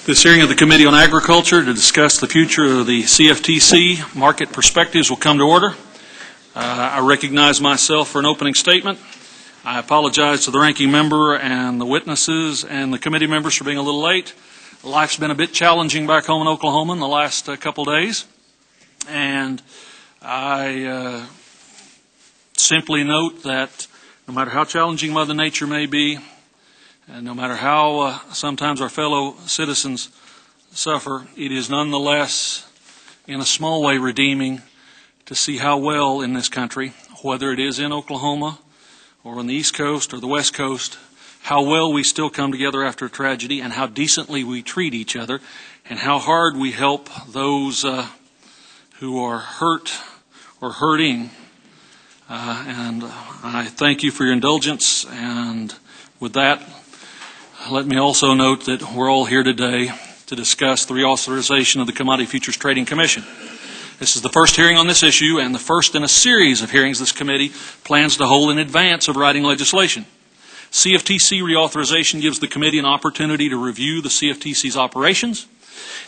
This hearing of the Committee on Agriculture to discuss the future of the CFTC market perspectives will come to order. I recognize myself for an opening statement. I apologize to the ranking member and the witnesses and the committee members for being a little late. Life's been a bit challenging back home in Oklahoma in the last couple days, and I simply note that no matter how challenging Mother Nature may be, and no matter how sometimes our fellow citizens suffer, it is nonetheless, in a small way, redeeming to see how well in this country, whether it is in Oklahoma or on the East Coast or the West Coast, how well we still come together after a tragedy and how decently we treat each other and how hard we help those who are hurt or hurting. And I thank you for your indulgence, and with that, let me also note that we're all here today to discuss the reauthorization of the Commodity Futures Trading Commission. This is the first hearing on this issue and the first in a series of hearings this committee plans to hold in advance of writing legislation. CFTC reauthorization gives the committee an opportunity to review the CFTC's operations,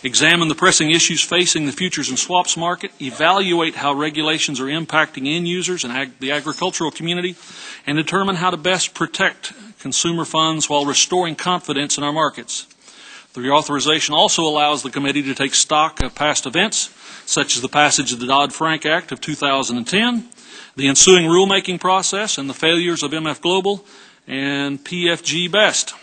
examine the pressing issues facing the futures and swaps market, evaluate how regulations are impacting end users and the agricultural community, and determine how to best protect consumer funds while restoring confidence in our markets. The reauthorization also allows the committee to take stock of past events, such as the passage of the Dodd-Frank Act of 2010, the ensuing rulemaking process, and the failures of MF Global and PFG Best.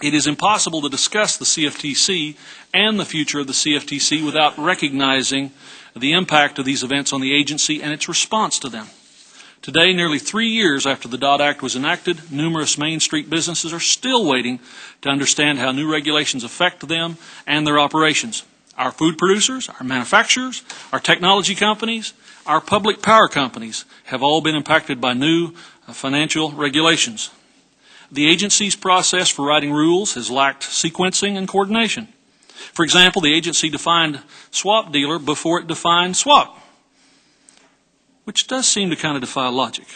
It is impossible to discuss the CFTC and the future of the CFTC without recognizing the impact of these events on the agency and its response to them. Today, nearly 3 years after the Dodd Act was enacted, numerous Main Street businesses are still waiting to understand how new regulations affect them and their operations. Our food producers, our manufacturers, our technology companies, our public power companies have all been impacted by new financial regulations. The agency's process for writing rules has lacked sequencing and coordination. For example, the agency defined swap dealer before it defined swap, which does seem to kind of defy logic.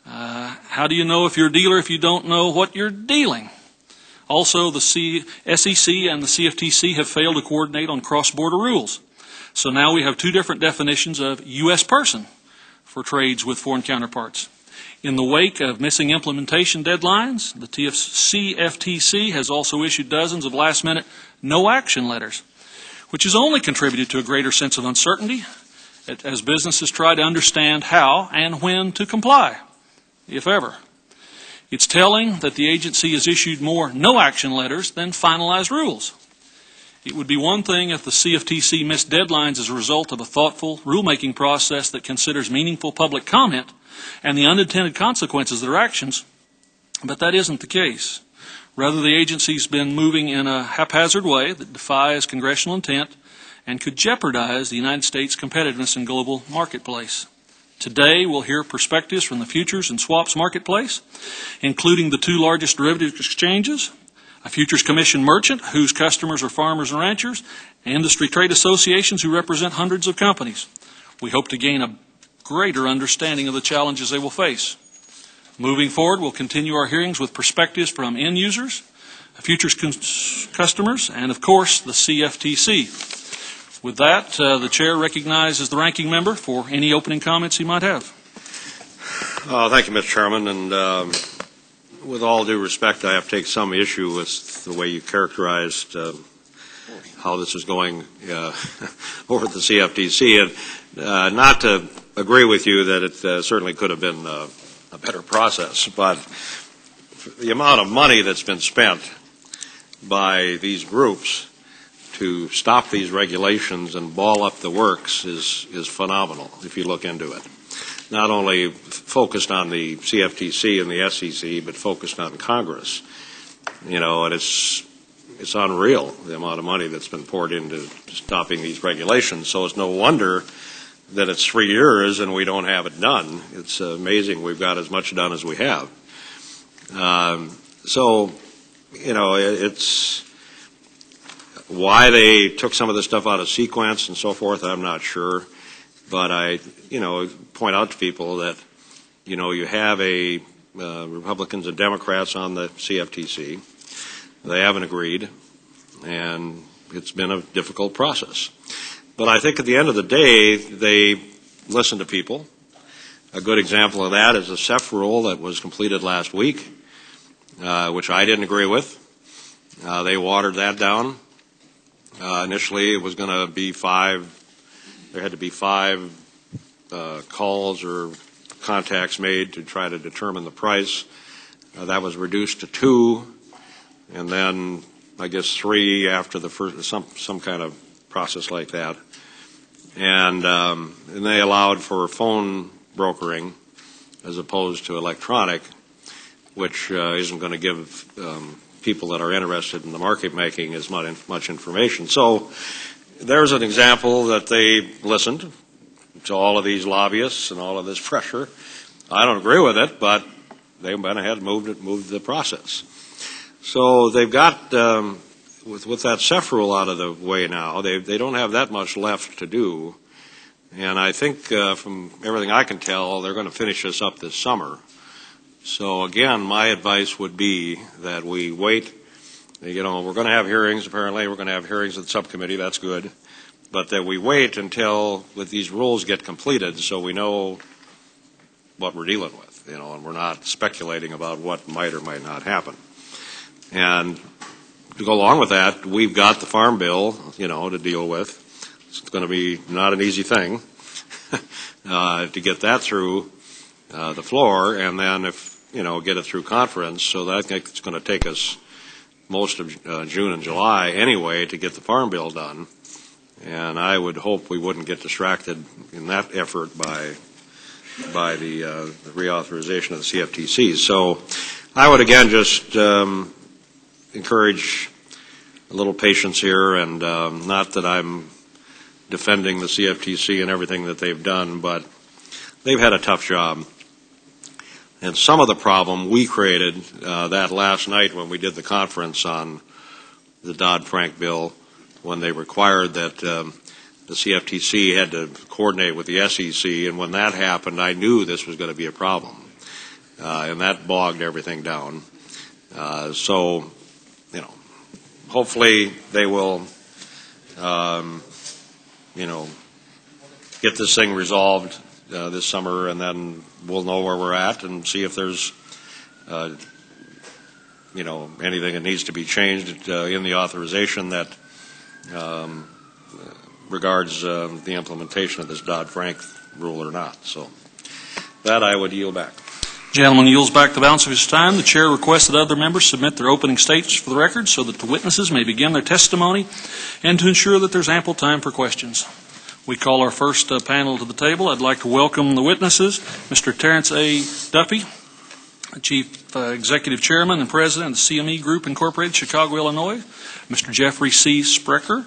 How do you know if you're a dealer if you don't know what you're dealing? Also, the SEC and the CFTC have failed to coordinate on cross-border rules. So now we have two different definitions of U.S. person for trades with foreign counterparts. In the wake of missing implementation deadlines, the CFTC has also issued dozens of last-minute no-action letters, which has only contributed to a greater sense of uncertainty as businesses try to understand how and when to comply, if ever. It's telling that the agency has issued more no-action letters than finalized rules. It would be one thing if the CFTC missed deadlines as a result of a thoughtful rulemaking process that considers meaningful public comment and the unintended consequences of their actions, but that isn't the case. Rather, the agency's been moving in a haphazard way that defies congressional intent and could jeopardize the United States' competitiveness in global marketplace. Today, we'll hear perspectives from the futures and swaps marketplace, including the two largest derivative exchanges, a futures commission merchant whose customers are farmers and ranchers, and industry trade associations who represent hundreds of companies. We hope to gain a greater understanding of the challenges they will face. Moving forward, we'll continue our hearings with perspectives from end users, futures customers, and of course, the CFTC. With that, the chair recognizes the ranking member for any opening comments he might have. Thank you, Mr. Chairman. And with all due respect, I have to take some issue with the way you characterized how this is going over at the CFTC. And not to agree with you that it certainly could have been a better process, but the amount of money that's been spent by these groups to stop these regulations and ball up the works is phenomenal if you look into it. Not only focused on the CFTC and the SEC, but focused on Congress. You know, and it's unreal the amount of money that's been poured into stopping these regulations. So it's no wonder that it's 3 years and we don't have it done. It's amazing we've got as much done as we have. So, you know, it's why they took some of the stuff out of sequence and so forth, I'm not sure. But I, point out to people that, you have Republicans and Democrats on the CFTC. They haven't agreed. and it's been a difficult process. But I think at the end of the day, they listen to people. A good example of that is the CEF rule that was completed last week, which I didn't agree with. They watered that down. Initially, it was going to be there had to be five calls or contacts made to try to determine the price. That was reduced to 2, and then I guess 3 after the first, some kind of process like that. And they allowed for phone brokering as opposed to electronic, which isn't going to give people that are interested in the market making as much information. So there's an example that they listened to all of these lobbyists and all of this pressure. I don't agree with it, but they went ahead and moved the process. So they've got, with that CEF rule out of the way now, they don't have that much left to do. And I think from everything I can tell, they're going to finish this up this summer. So again, my advice would be that we wait. You know, we're going to have hearings, apparently. We're going to have hearings at the subcommittee. That's good. But that we wait until these rules get completed so we know what we're dealing with, you know, and we're not speculating about what might or might not happen. And to go along with that, we've got the Farm Bill, you know, to deal with. It's going to be not an easy thing to get that through the floor, and then get it through conference. So that I think it's going to take us most of June and July anyway to get the Farm Bill done. And I would hope we wouldn't get distracted in that effort by the reauthorization of the CFTC. So I would again just encourage a little patience here, and not that I'm defending the CFTC and everything that they've done, but they've had a tough job. And some of the problem we created that last night when we did the conference on the Dodd-Frank bill, when they required that the CFTC had to coordinate with the SEC, and when that happened, I knew this was going to be a problem. And that bogged everything down. So, hopefully they will get this thing resolved this summer, and then we'll know where we're at and see if there's, anything that needs to be changed in the authorization that regards the implementation of this Dodd-Frank rule or not. So that I would yield back. Gentleman yields back the balance of his time. The chair requests that other members submit their opening statements for the record so that the witnesses may begin their testimony and to ensure that there's ample time for questions. We call our first panel to the table. I'd like to welcome the witnesses, Mr. Terrence A. Duffy, Chief Executive Chairman and President of the CME Group Incorporated, Chicago, Illinois, Mr. Jeffrey C. Sprecher,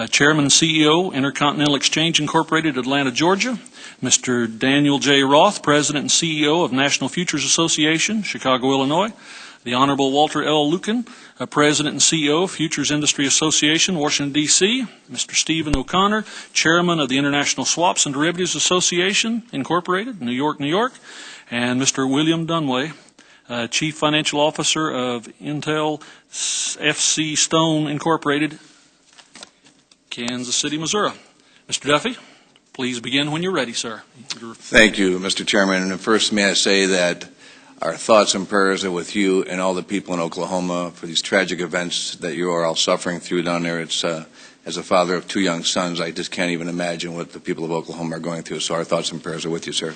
Chairman and CEO, Intercontinental Exchange Incorporated, Atlanta, Georgia, Mr. Daniel J. Roth, President and CEO of National Futures Association, Chicago, Illinois, the Honorable Walter L. Lucan, President and CEO of Futures Industry Association, Washington, D.C., Mr. Stephen O'Connor, Chairman of the International Swaps and Derivatives Association, Incorporated, New York, New York, and Mr. William Dunway, Chief Financial Officer of Intel FC Stone, Incorporated, Kansas City, Missouri. Mr. Duffy, please begin when you're ready, sir. Thank you, Mr. Chairman. And first, may I say that our thoughts and prayers are with you and all the people in Oklahoma for these tragic events that you are all suffering through down there. It's as a father of 2 young sons, I just can't even imagine what the people of Oklahoma are going through. So our thoughts and prayers are with you, sir.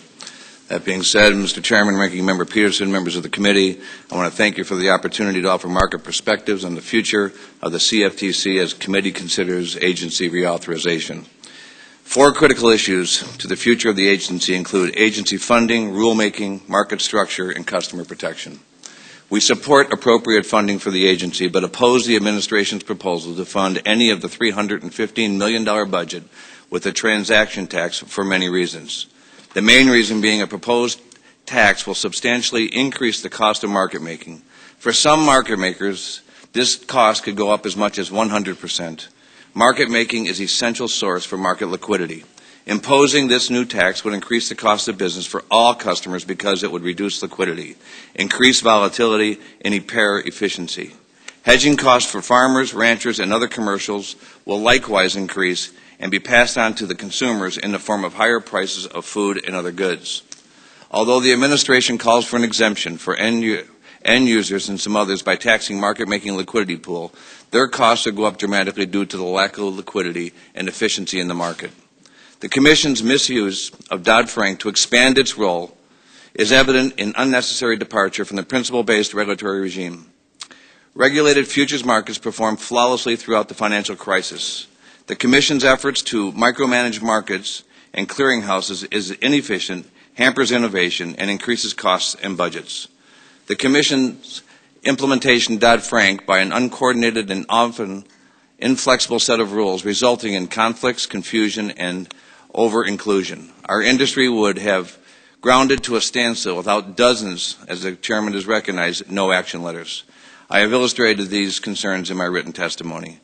That being said, Mr. Chairman, Ranking Member Peterson, members of the committee, I want to thank you for the opportunity to offer market perspectives on the future of the CFTC as committee considers agency reauthorization. 4 critical issues to the future of the agency include agency funding, rulemaking, market structure, and customer protection. We support appropriate funding for the agency, but oppose the administration's proposal to fund any of the $315 million budget with a transaction tax for many reasons. The main reason being a proposed tax will substantially increase the cost of market making. For some market makers, this cost could go up as much as 100%. Market making is an essential source for market liquidity. Imposing this new tax would increase the cost of business for all customers because it would reduce liquidity, increase volatility, and impair efficiency. Hedging costs for farmers, ranchers, and other commercials will likewise increase and be passed on to the consumers in the form of higher prices of food and other goods. Although the administration calls for an exemption for end users and some others by taxing market-making liquidity pool, their costs will go up dramatically due to the lack of liquidity and efficiency in the market. The Commission's misuse of Dodd-Frank to expand its role is evident in unnecessary departure from the principle-based regulatory regime. Regulated futures markets performed flawlessly throughout the financial crisis. The Commission's efforts to micromanage markets and clearinghouses is inefficient, hampers innovation, and increases costs and budgets. The Commission's implementation of Dodd-Frank by an uncoordinated and often inflexible set of rules resulting in conflicts, confusion, and over-inclusion. Our industry would have grounded to a standstill without dozens, as the Chairman has recognized, no-action letters. I have illustrated these concerns in my written testimony.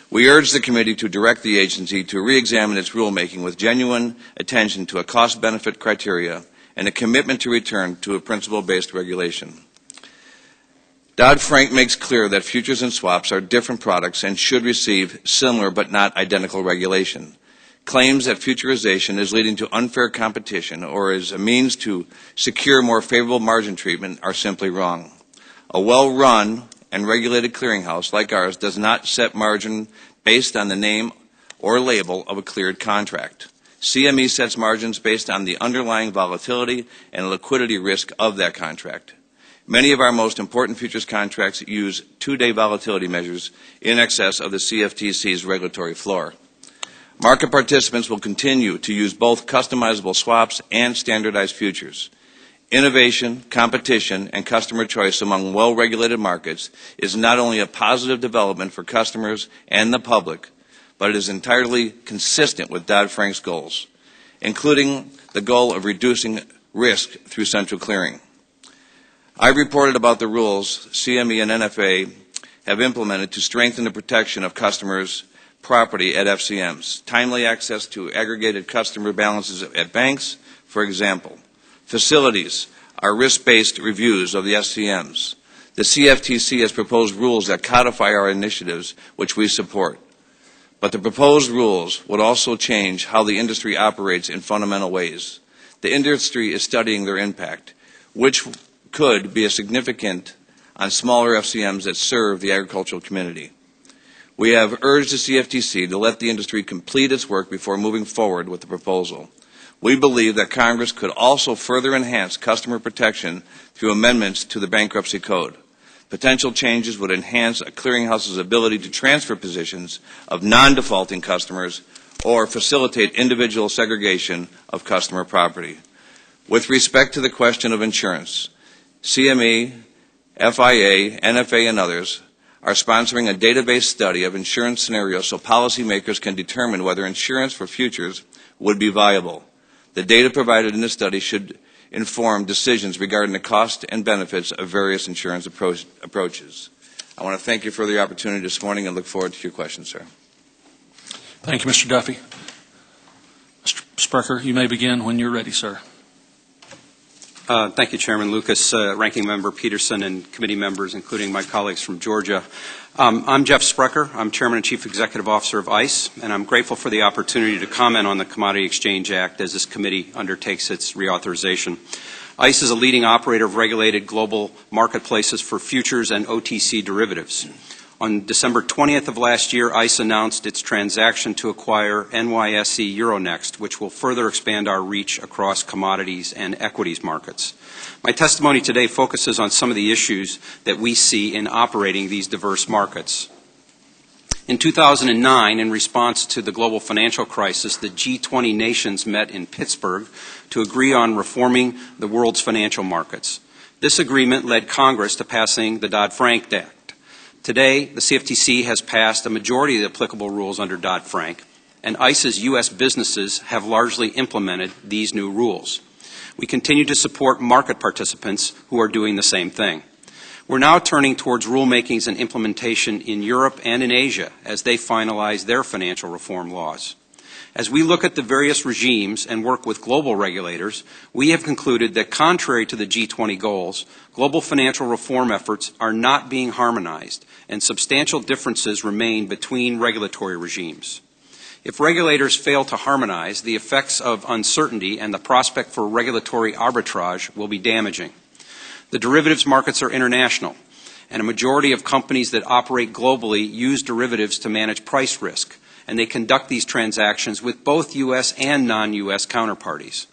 We urge the committee to direct the agency to re-examine its rulemaking with genuine attention to a cost-benefit criteria and a commitment to return to a principle-based regulation. Dodd-Frank makes clear that futures and swaps are different products and should receive similar but not identical regulation. Claims that futurization is leading to unfair competition or is a means to secure more favorable margin treatment are simply wrong. A well-run and regulated clearinghouse like ours does not set margin based on the name or label of a cleared contract. CME sets margins based on the underlying volatility and liquidity risk of that contract. Many of our most important futures contracts use two-day volatility measures in excess of the CFTC's regulatory floor. Market participants will continue to use both customizable swaps and standardized futures. Innovation, competition, and customer choice among well-regulated markets is not only a positive development for customers and the public, but it is entirely consistent with Dodd-Frank's goals, including the goal of reducing risk through central clearing. I've reported about the rules CME and NFA have implemented to strengthen the protection of customers' property at FCMs, timely access to aggregated customer balances at banks, for example. Facilities are risk-based reviews of the SCMs. The CFTC has proposed rules that codify our initiatives, which we support. But the proposed rules would also change how the industry operates in fundamental ways. The industry is studying their impact, which could be significant on smaller FCMs that serve the agricultural community. We have urged the CFTC to let the industry complete its work before moving forward with the proposal. We believe that Congress could also further enhance customer protection through amendments to the Bankruptcy Code. Potential changes would enhance a clearinghouse's ability to transfer positions of non-defaulting customers or facilitate individual segregation of customer property. With respect to the question of insurance, CME, FIA, NFA, and others are sponsoring a database study of insurance scenarios so policymakers can determine whether insurance for futures would be viable. The data provided in this study should inform decisions regarding the cost and benefits of various insurance approaches. I want to thank you for the opportunity this morning and look forward to your questions, sir. Thank you, Mr. Duffy. Mr. Sprecher, you may begin when you're ready, sir. Thank you, Chairman Lucas, Ranking Member Peterson, and committee members, including my colleagues from Georgia. I'm Jeff Sprecher. I'm Chairman and Chief Executive Officer of ICE, and I'm grateful for the opportunity to comment on the Commodity Exchange Act as this committee undertakes its reauthorization. ICE is a leading operator of regulated global marketplaces for futures and OTC derivatives. On December 20th of last year, ICE announced its transaction to acquire NYSE Euronext, which will further expand our reach across commodities and equities markets. My testimony today focuses on some of the issues that we see in operating these diverse markets. In 2009, in response to the global financial crisis, the G20 nations met in Pittsburgh to agree on reforming the world's financial markets. This agreement led Congress to passing the Dodd-Frank Act. Today, the CFTC has passed a majority of the applicable rules under Dodd-Frank, and ICE's U.S. businesses have largely implemented these new rules. We continue to support market participants who are doing the same thing. We're now turning towards rulemakings and implementation in Europe and in Asia as they finalize their financial reform laws. As we look at the various regimes and work with global regulators, we have concluded that contrary to the G20 goals, global financial reform efforts are not being harmonized, and substantial differences remain between regulatory regimes. If regulators fail to harmonize, the effects of uncertainty and the prospect for regulatory arbitrage will be damaging. The derivatives markets are international, and a majority of companies that operate globally use derivatives to manage price risk, and they conduct these transactions with both U.S. and non-U.S. counterparties.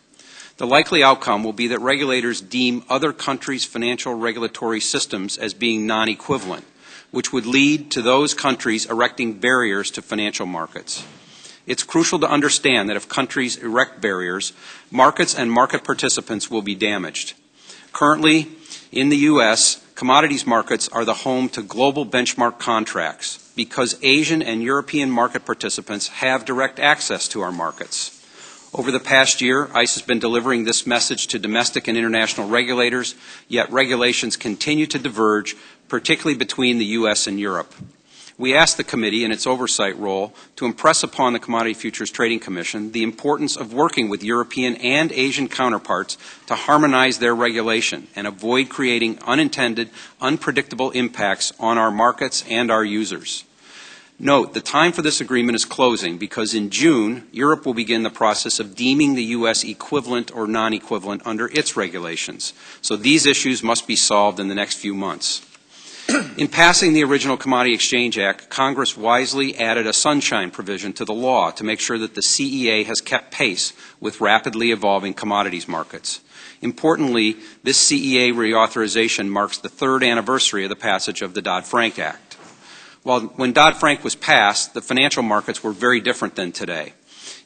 The likely outcome will be that regulators deem other countries' financial regulatory systems as being non-equivalent, which would lead to those countries erecting barriers to financial markets. It's crucial to understand that if countries erect barriers, markets and market participants will be damaged. Currently, in the U.S., commodities markets are the home to global benchmark contracts because Asian and European market participants have direct access to our markets. Over the past year, ICE has been delivering this message to domestic and international regulators, yet regulations continue to diverge, particularly between the U.S. and Europe. We asked the committee in its oversight role to impress upon the Commodity Futures Trading Commission the importance of working with European and Asian counterparts to harmonize their regulation and avoid creating unintended, unpredictable impacts on our markets and our users. Note, the time for this agreement is closing because in June, Europe will begin the process of deeming the U.S. equivalent or non-equivalent under its regulations. So these issues must be solved in the next few months. In passing the original Commodity Exchange Act, Congress wisely added a sunshine provision to the law to make sure that the CEA has kept pace with rapidly evolving commodities markets. Importantly, this CEA reauthorization marks the third anniversary of the passage of the Dodd-Frank Act. When Dodd-Frank was passed, the financial markets were very different than today.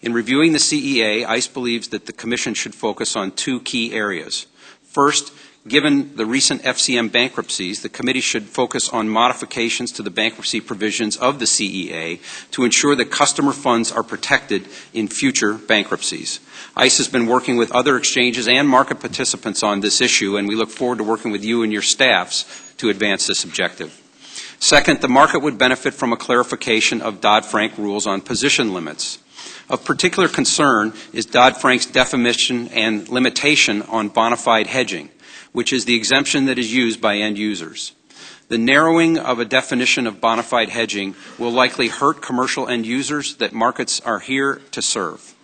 In reviewing the CEA, ICE believes that the Commission should focus on two key areas. First, given the recent FCM bankruptcies, the committee should focus on modifications to the bankruptcy provisions of the CEA to ensure that customer funds are protected in future bankruptcies. ICE has been working with other exchanges and market participants on this issue, and we look forward to working with you and your staffs to advance this objective. Second, the market would benefit from a clarification of Dodd-Frank rules on position limits. Of particular concern is Dodd-Frank's definition and limitation on bona fide hedging, which is the exemption that is used by end users. The narrowing of a definition of bona fide hedging will likely hurt commercial end users that markets are here to serve.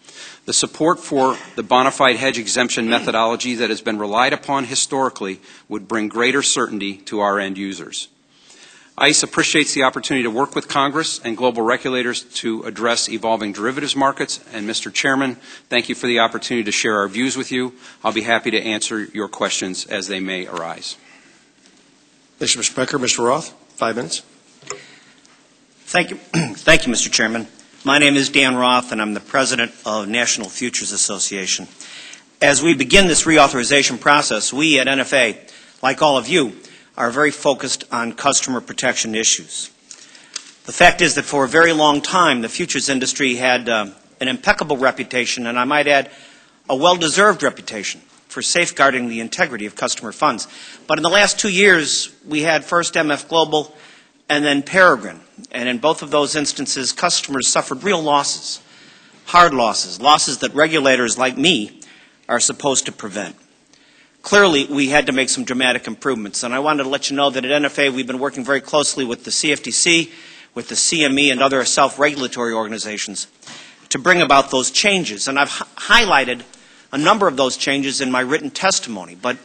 The support for the bona fide hedge exemption methodology that has been relied upon historically would bring greater certainty to our end users. ICE appreciates the opportunity to work with Congress and global regulators to address evolving derivatives markets. And Mr. Chairman, thank you for the opportunity to share our views with you. I'll be happy to answer your questions as they may arise. Thank you, Mr. Becker. Mr. Roth, 5 minutes. Thank you. Thank you, Mr. Chairman. My name is Dan Roth, and I'm the president of National Futures Association. As we begin this reauthorization process, we at NFA, like all of you, are very focused on customer protection issues. The fact is that for a very long time, the futures industry had an impeccable reputation, and I might add, a well-deserved reputation for safeguarding the integrity of customer funds. But in the last 2 years, we had first MF Global and then Peregrine. And in both of those instances, customers suffered real losses, hard losses, losses that regulators like me are supposed to prevent. Clearly, we had to make some dramatic improvements, and I wanted to let you know that at NFA we've been working very closely with the CFTC, with the CME, and other self-regulatory organizations to bring about those changes. And I've highlighted a number of those changes in my written testimony, but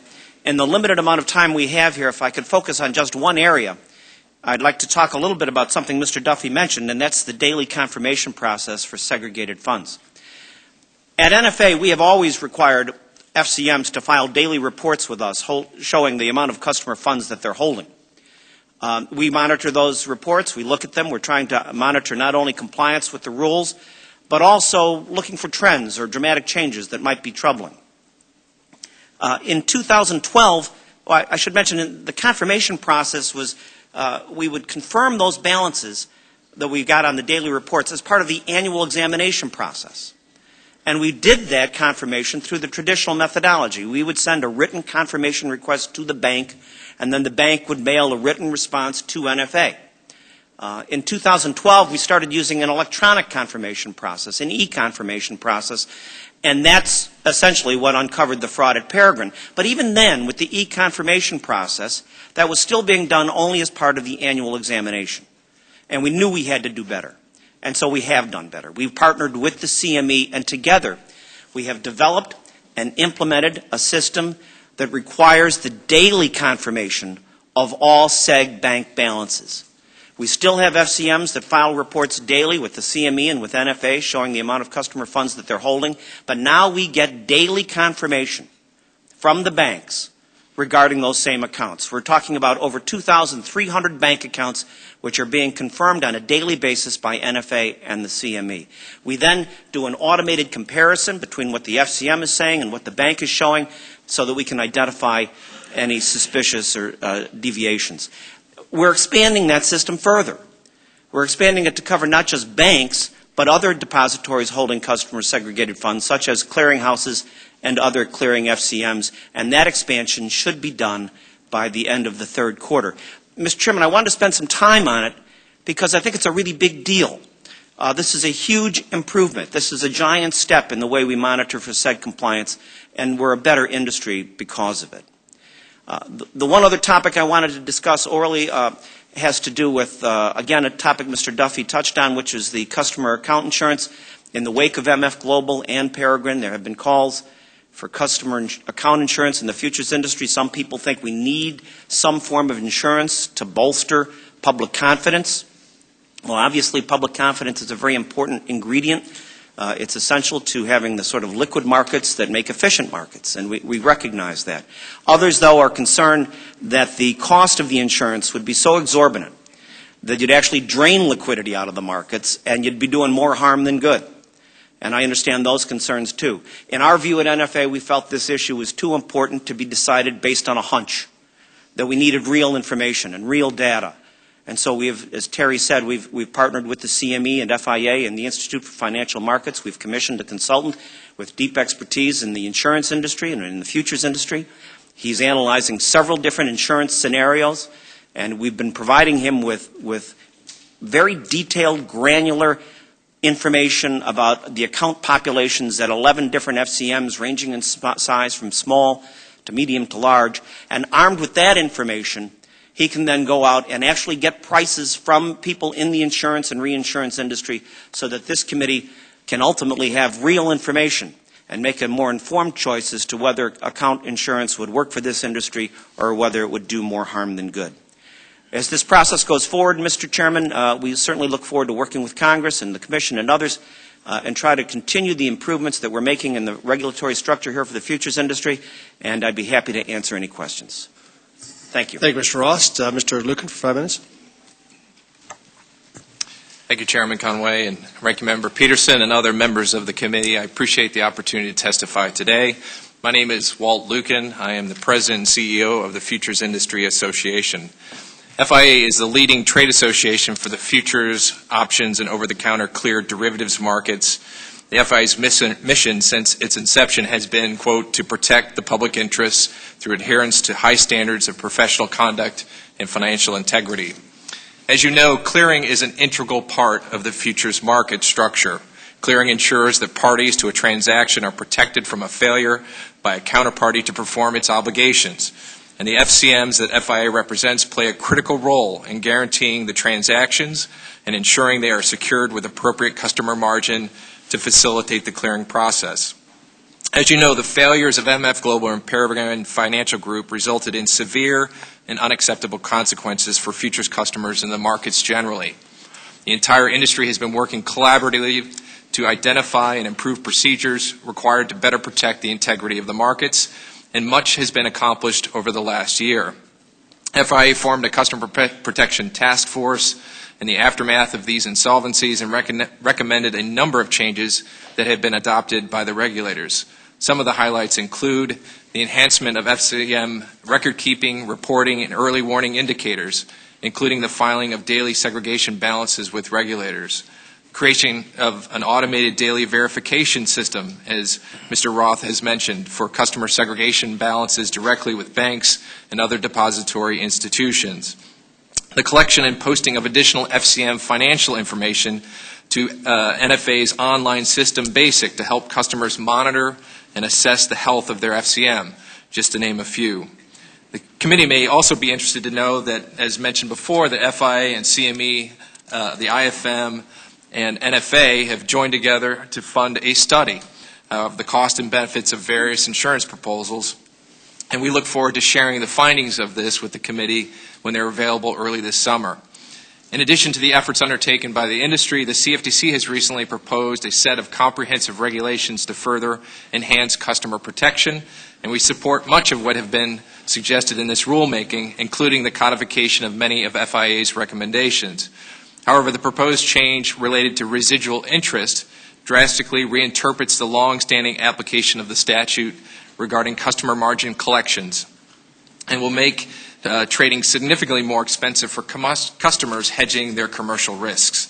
in the limited amount of time we have here, if I could focus on just one area, I'd like to talk a little bit about something Mr. Duffy mentioned, and that's the daily confirmation process for segregated funds. At NFA, we have always required FCMs to file daily reports with us showing the amount of customer funds that they're holding. We monitor those reports. We look at them. We're trying to monitor not only compliance with the rules, but also looking for trends or dramatic changes that might be troubling. In 2012, I should mention the confirmation process was we would confirm those balances that we got on the daily reports as part of the annual examination process. And we did that confirmation through the traditional methodology. We would send a written confirmation request to the bank, and then the bank would mail a written response to NFA. In 2012, we started using an electronic confirmation process, an e-confirmation process, and that's essentially what uncovered the fraud at Peregrine. But even then, with the e-confirmation process, that was still being done only as part of the annual examination. And we knew we had to do better. And so we have done better. We've partnered with the CME, and together we have developed and implemented a system that requires the daily confirmation of all seg bank balances. We still have FCMs that file reports daily with the CME and with NFA showing the amount of customer funds that they're holding, but now we get daily confirmation from the banks regarding those same accounts. We're talking about over 2,300 bank accounts which are being confirmed on a daily basis by NFA and the CME. We then do an automated comparison between what the FCM is saying and what the bank is showing so that we can identify any suspicious or deviations. We're expanding that system further. We're expanding it to cover not just banks, but other depositories holding customer segregated funds, such as clearinghouses and other clearing FCMs, and that expansion should be done by the end of the third quarter. Mr. Chairman, I wanted to spend some time on it because I think it's a really big deal. This is a huge improvement. This is a giant step in the way we monitor for seg compliance, and we're a better industry because of it. The one other topic I wanted to discuss orally has to do with, again, a topic Mr. Duffy touched on, which is the customer account insurance. In the wake of MF Global and Peregrine, there have been calls for customer account insurance in the futures industry. Some people think we need some form of insurance to bolster public confidence. Well, obviously, public confidence is a very important ingredient. It's essential to having the sort of liquid markets that make efficient markets, and we recognize that. Others, though, are concerned that the cost of the insurance would be so exorbitant that you'd actually drain liquidity out of the markets and you'd be doing more harm than good. And I understand those concerns, too. In our view at NFA, we felt this issue was too important to be decided based on a hunch, that we needed real information and real data. And so we have, as Terry said, we've partnered with the CME and FIA and the Institute for Financial Markets. We've commissioned a consultant with deep expertise in the insurance industry and in the futures industry. He's analyzing several different insurance scenarios, and we've been providing him with very detailed, granular information about the account populations at 11 different FCMs ranging in size from small to medium to large. And armed with that information, he can then go out and actually get prices from people in the insurance and reinsurance industry so that this committee can ultimately have real information and make a more informed choice as to whether account insurance would work for this industry or whether it would do more harm than good. As this process goes forward, Mr. Chairman, we certainly look forward to working with Congress and the Commission and others and try to continue the improvements that we're making in the regulatory structure here for the futures industry, and I'd be happy to answer any questions. Thank you. Thank you, Mr. Rost. Mr. Lucan for 5 minutes. Thank you, Chairman Conway and Ranking Member Peterson and other members of the committee. I appreciate the opportunity to testify today. My name is Walt Lucan. I am the President and CEO of the Futures Industry Association. FIA is the leading trade association for the futures, options, and over-the-counter cleared derivatives markets. The FIA's mission since its inception has been, quote, to protect the public interest through adherence to high standards of professional conduct and financial integrity. As you know, clearing is an integral part of the futures market structure. Clearing ensures that parties to a transaction are protected from a failure by a counterparty to perform its obligations. And the FCMs that FIA represents play a critical role in guaranteeing the transactions and ensuring they are secured with appropriate customer margin to facilitate the clearing process. As you know, the failures of MF Global and Peregrine Financial Group resulted in severe and unacceptable consequences for futures customers and the markets generally. The entire industry has been working collaboratively to identify and improve procedures required to better protect the integrity of the markets, and much has been accomplished over the last year. FIA formed a customer protection task force in the aftermath of these insolvencies and recommended a number of changes that have been adopted by the regulators. Some of the highlights include the enhancement of FCM record-keeping, reporting, and early warning indicators, including the filing of daily segregation balances with regulators, creation of an automated daily verification system, as Mr. Roth has mentioned, for customer segregation balances directly with banks and other depository institutions, the collection and posting of additional FCM financial information to NFA's online system BASIC to help customers monitor and assess the health of their FCM, just to name a few. The committee may also be interested to know that, as mentioned before, the FIA and CME, the IFM, and NFA have joined together to fund a study of the cost and benefits of various insurance proposals, and we look forward to sharing the findings of this with the committee when they're available early this summer. In addition to the efforts undertaken by the industry, the CFTC has recently proposed a set of comprehensive regulations to further enhance customer protection, and we support much of what have been suggested in this rulemaking, including the codification of many of FIA's recommendations. However, the proposed change related to residual interest drastically reinterprets the long-standing application of the statute regarding customer margin collections and will make trading significantly more expensive for customers hedging their commercial risks.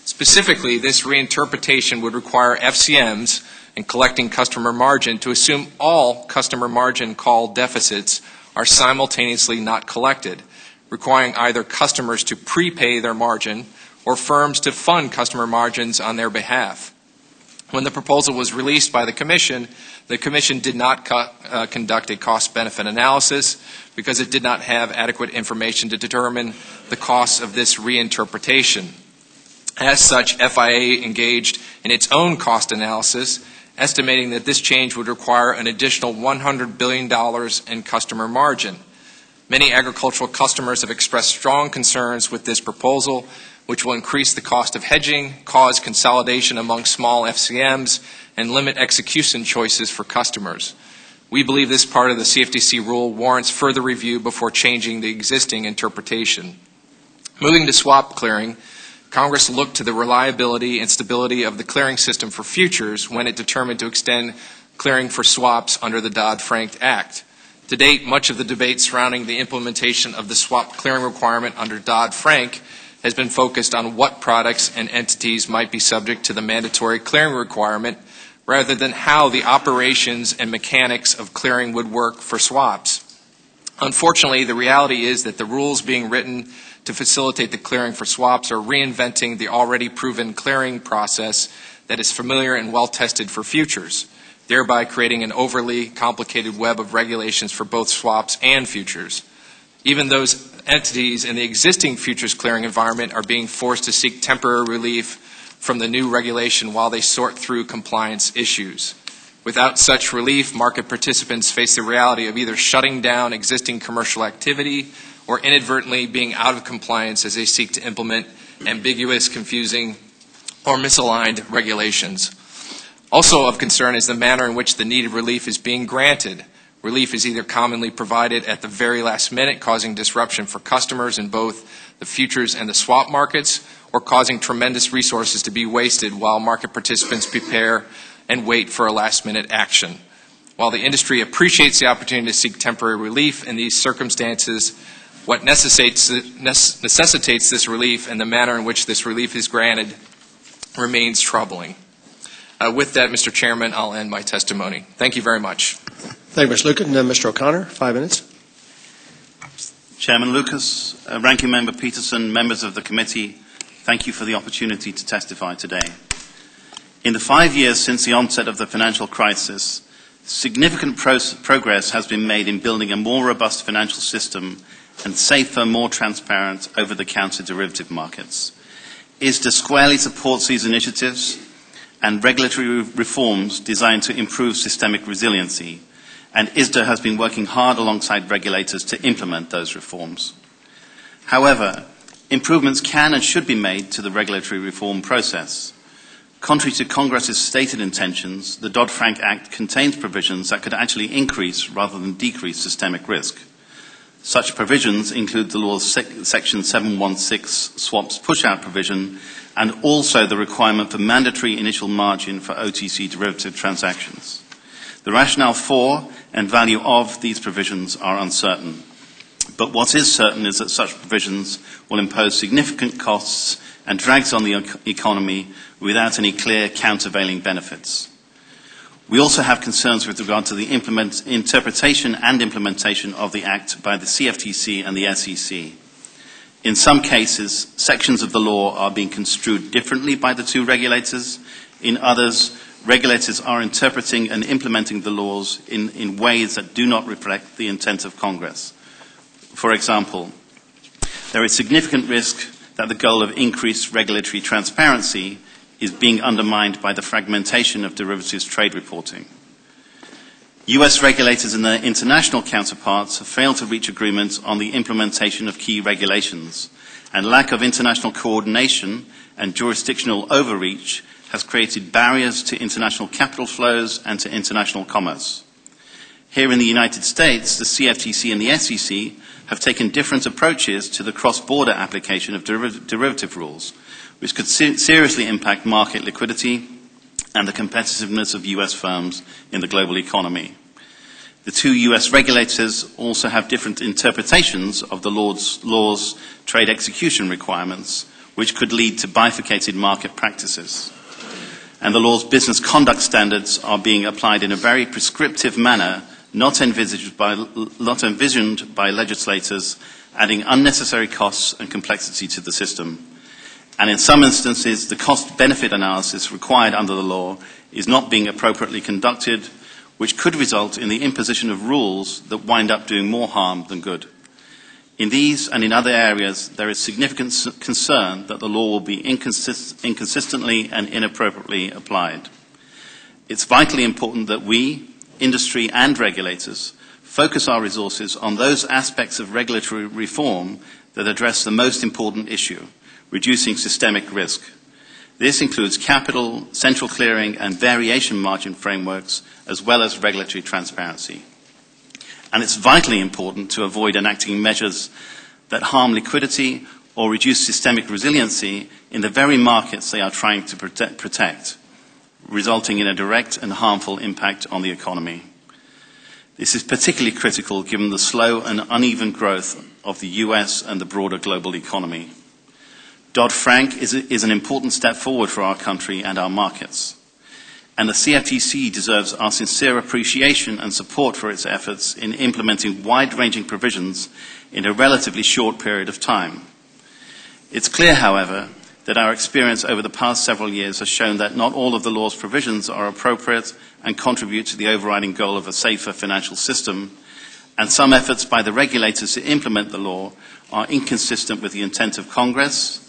Specifically, this reinterpretation would require FCMs in collecting customer margin to assume all customer margin call deficits are simultaneously not collected, requiring either customers to prepay their margin or firms to fund customer margins on their behalf. When the proposal was released by the Commission did not conduct a cost-benefit analysis because it did not have adequate information to determine the costs of this reinterpretation. As such, FIA engaged in its own cost analysis, estimating that this change would require an additional $100 billion in customer margin. Many agricultural customers have expressed strong concerns with this proposal, which will increase the cost of hedging, cause consolidation among small FCMs, and limit execution choices for customers. We believe this part of the CFTC rule warrants further review before changing the existing interpretation. Moving to swap clearing, Congress looked to the reliability and stability of the clearing system for futures when it determined to extend clearing for swaps under the Dodd-Frank Act. To date, much of the debate surrounding the implementation of the swap clearing requirement under Dodd-Frank has been focused on what products and entities might be subject to the mandatory clearing requirement rather than how the operations and mechanics of clearing would work for swaps. Unfortunately, the reality is that the rules being written to facilitate the clearing for swaps are reinventing the already proven clearing process that is familiar and well-tested for futures, thereby creating an overly complicated web of regulations for both swaps and futures. Even those entities in the existing futures clearing environment are being forced to seek temporary relief from the new regulation while they sort through compliance issues. Without such relief, market participants face the reality of either shutting down existing commercial activity or inadvertently being out of compliance as they seek to implement ambiguous, confusing, or misaligned regulations. Also of concern is the manner in which the needed relief is being granted. Relief is either commonly provided at the very last minute, causing disruption for customers in both the futures and the swap markets, or causing tremendous resources to be wasted while market participants prepare and wait for a last-minute action. While the industry appreciates the opportunity to seek temporary relief in these circumstances, what necessitates this relief and the manner in which this relief is granted remains troubling. With that, Mr. Chairman, I'll end my testimony. Thank you very much. Thank you, Mr. Lucan. Then Mr. O'Connor, 5 minutes. Chairman Lucas, Ranking Member Peterson, members of the committee, thank you for the opportunity to testify today. In the 5 years since the onset of the financial crisis, significant progress has been made in building a more robust financial system and safer, more transparent over-the-counter derivative markets. ISDA squarely supports these initiatives and regulatory reforms designed to improve systemic resiliency, and ISDA has been working hard alongside regulators to implement those reforms. However, improvements can and should be made to the regulatory reform process. Contrary to Congress's stated intentions, the Dodd-Frank Act contains provisions that could actually increase rather than decrease systemic risk. Such provisions include the law's Section 716 swaps push-out provision and also the requirement for mandatory initial margin for OTC derivative transactions. The rationale for and value of these provisions are uncertain. But what is certain is that such provisions will impose significant costs and drags on the economy without any clear countervailing benefits. We also have concerns with regard to the interpretation and implementation of the Act by the CFTC and the SEC. In some cases, sections of the law are being construed differently by the two regulators. In others, regulators are interpreting and implementing the laws in ways that do not reflect the intent of Congress. For example, there is significant risk that the goal of increased regulatory transparency is being undermined by the fragmentation of derivatives trade reporting. US regulators and their international counterparts have failed to reach agreement on the implementation of key regulations, and lack of international coordination and jurisdictional overreach has created barriers to international capital flows and to international commerce. Here in the United States, the CFTC and the SEC have taken different approaches to the cross-border application of derivative rules, which could seriously impact market liquidity and the competitiveness of US firms in the global economy. The two US regulators also have different interpretations of the law's trade execution requirements, which could lead to bifurcated market practices. And the law's business conduct standards are being applied in a very prescriptive manner, not envisioned by legislators, adding unnecessary costs and complexity to the system. And in some instances, the cost-benefit analysis required under the law is not being appropriately conducted, which could result in the imposition of rules that wind up doing more harm than good. In these and in other areas, there is significant concern that the law will be inconsistently and inappropriately applied. It's vitally important that we, industry and regulators, focus our resources on those aspects of regulatory reform that address the most important issue, reducing systemic risk. This includes capital, central clearing and variation margin frameworks, as well as regulatory transparency. And it's vitally important to avoid enacting measures that harm liquidity or reduce systemic resiliency in the very markets they are trying to protect, resulting in a direct and harmful impact on the economy. This is particularly critical given the slow and uneven growth of the US and the broader global economy. Dodd-Frank is an important step forward for our country and our markets. And the CFTC deserves our sincere appreciation and support for its efforts in implementing wide-ranging provisions in a relatively short period of time. It's clear, however, that our experience over the past several years has shown that not all of the law's provisions are appropriate and contribute to the overriding goal of a safer financial system, and some efforts by the regulators to implement the law are inconsistent with the intent of Congress,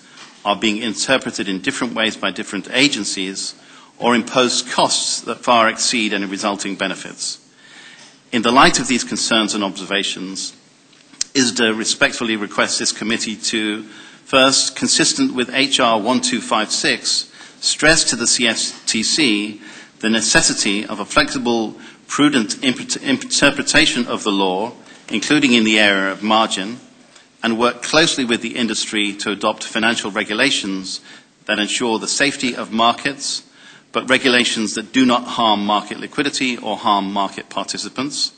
are being interpreted in different ways by different agencies, or impose costs that far exceed any resulting benefits. In the light of these concerns and observations, ISDA respectfully requests this committee to, first, consistent with HR 1256, stress to the CFTC the necessity of a flexible, prudent interpretation of the law, including in the area of margin, and work closely with the industry to adopt financial regulations that ensure the safety of markets, but regulations that do not harm market liquidity or harm market participants.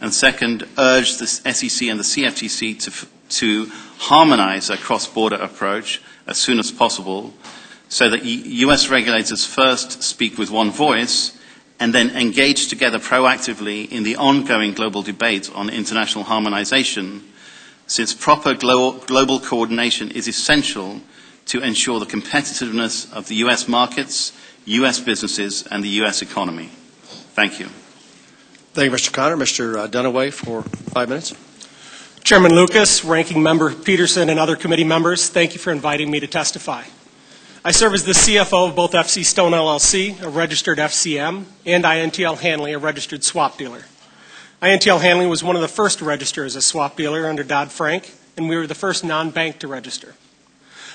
And second, urge the SEC and the CFTC to harmonize a cross-border approach as soon as possible so that US regulators first speak with one voice and then engage together proactively in the ongoing global debate on international harmonization, since proper global coordination is essential to ensure the competitiveness of the US markets, US businesses, and the US economy. Thank you. Thank you, Mr. Connor. Mr. Dunaway for 5 minutes. Chairman Lucas, Ranking Member Peterson, and other committee members, thank you for inviting me to testify. I serve as the CFO of both FC Stone LLC, a registered FCM, and INTL Hanley, a registered swap dealer. INTL Hanley was one of the first to register as a swap dealer under Dodd-Frank, and we were the first non-bank to register.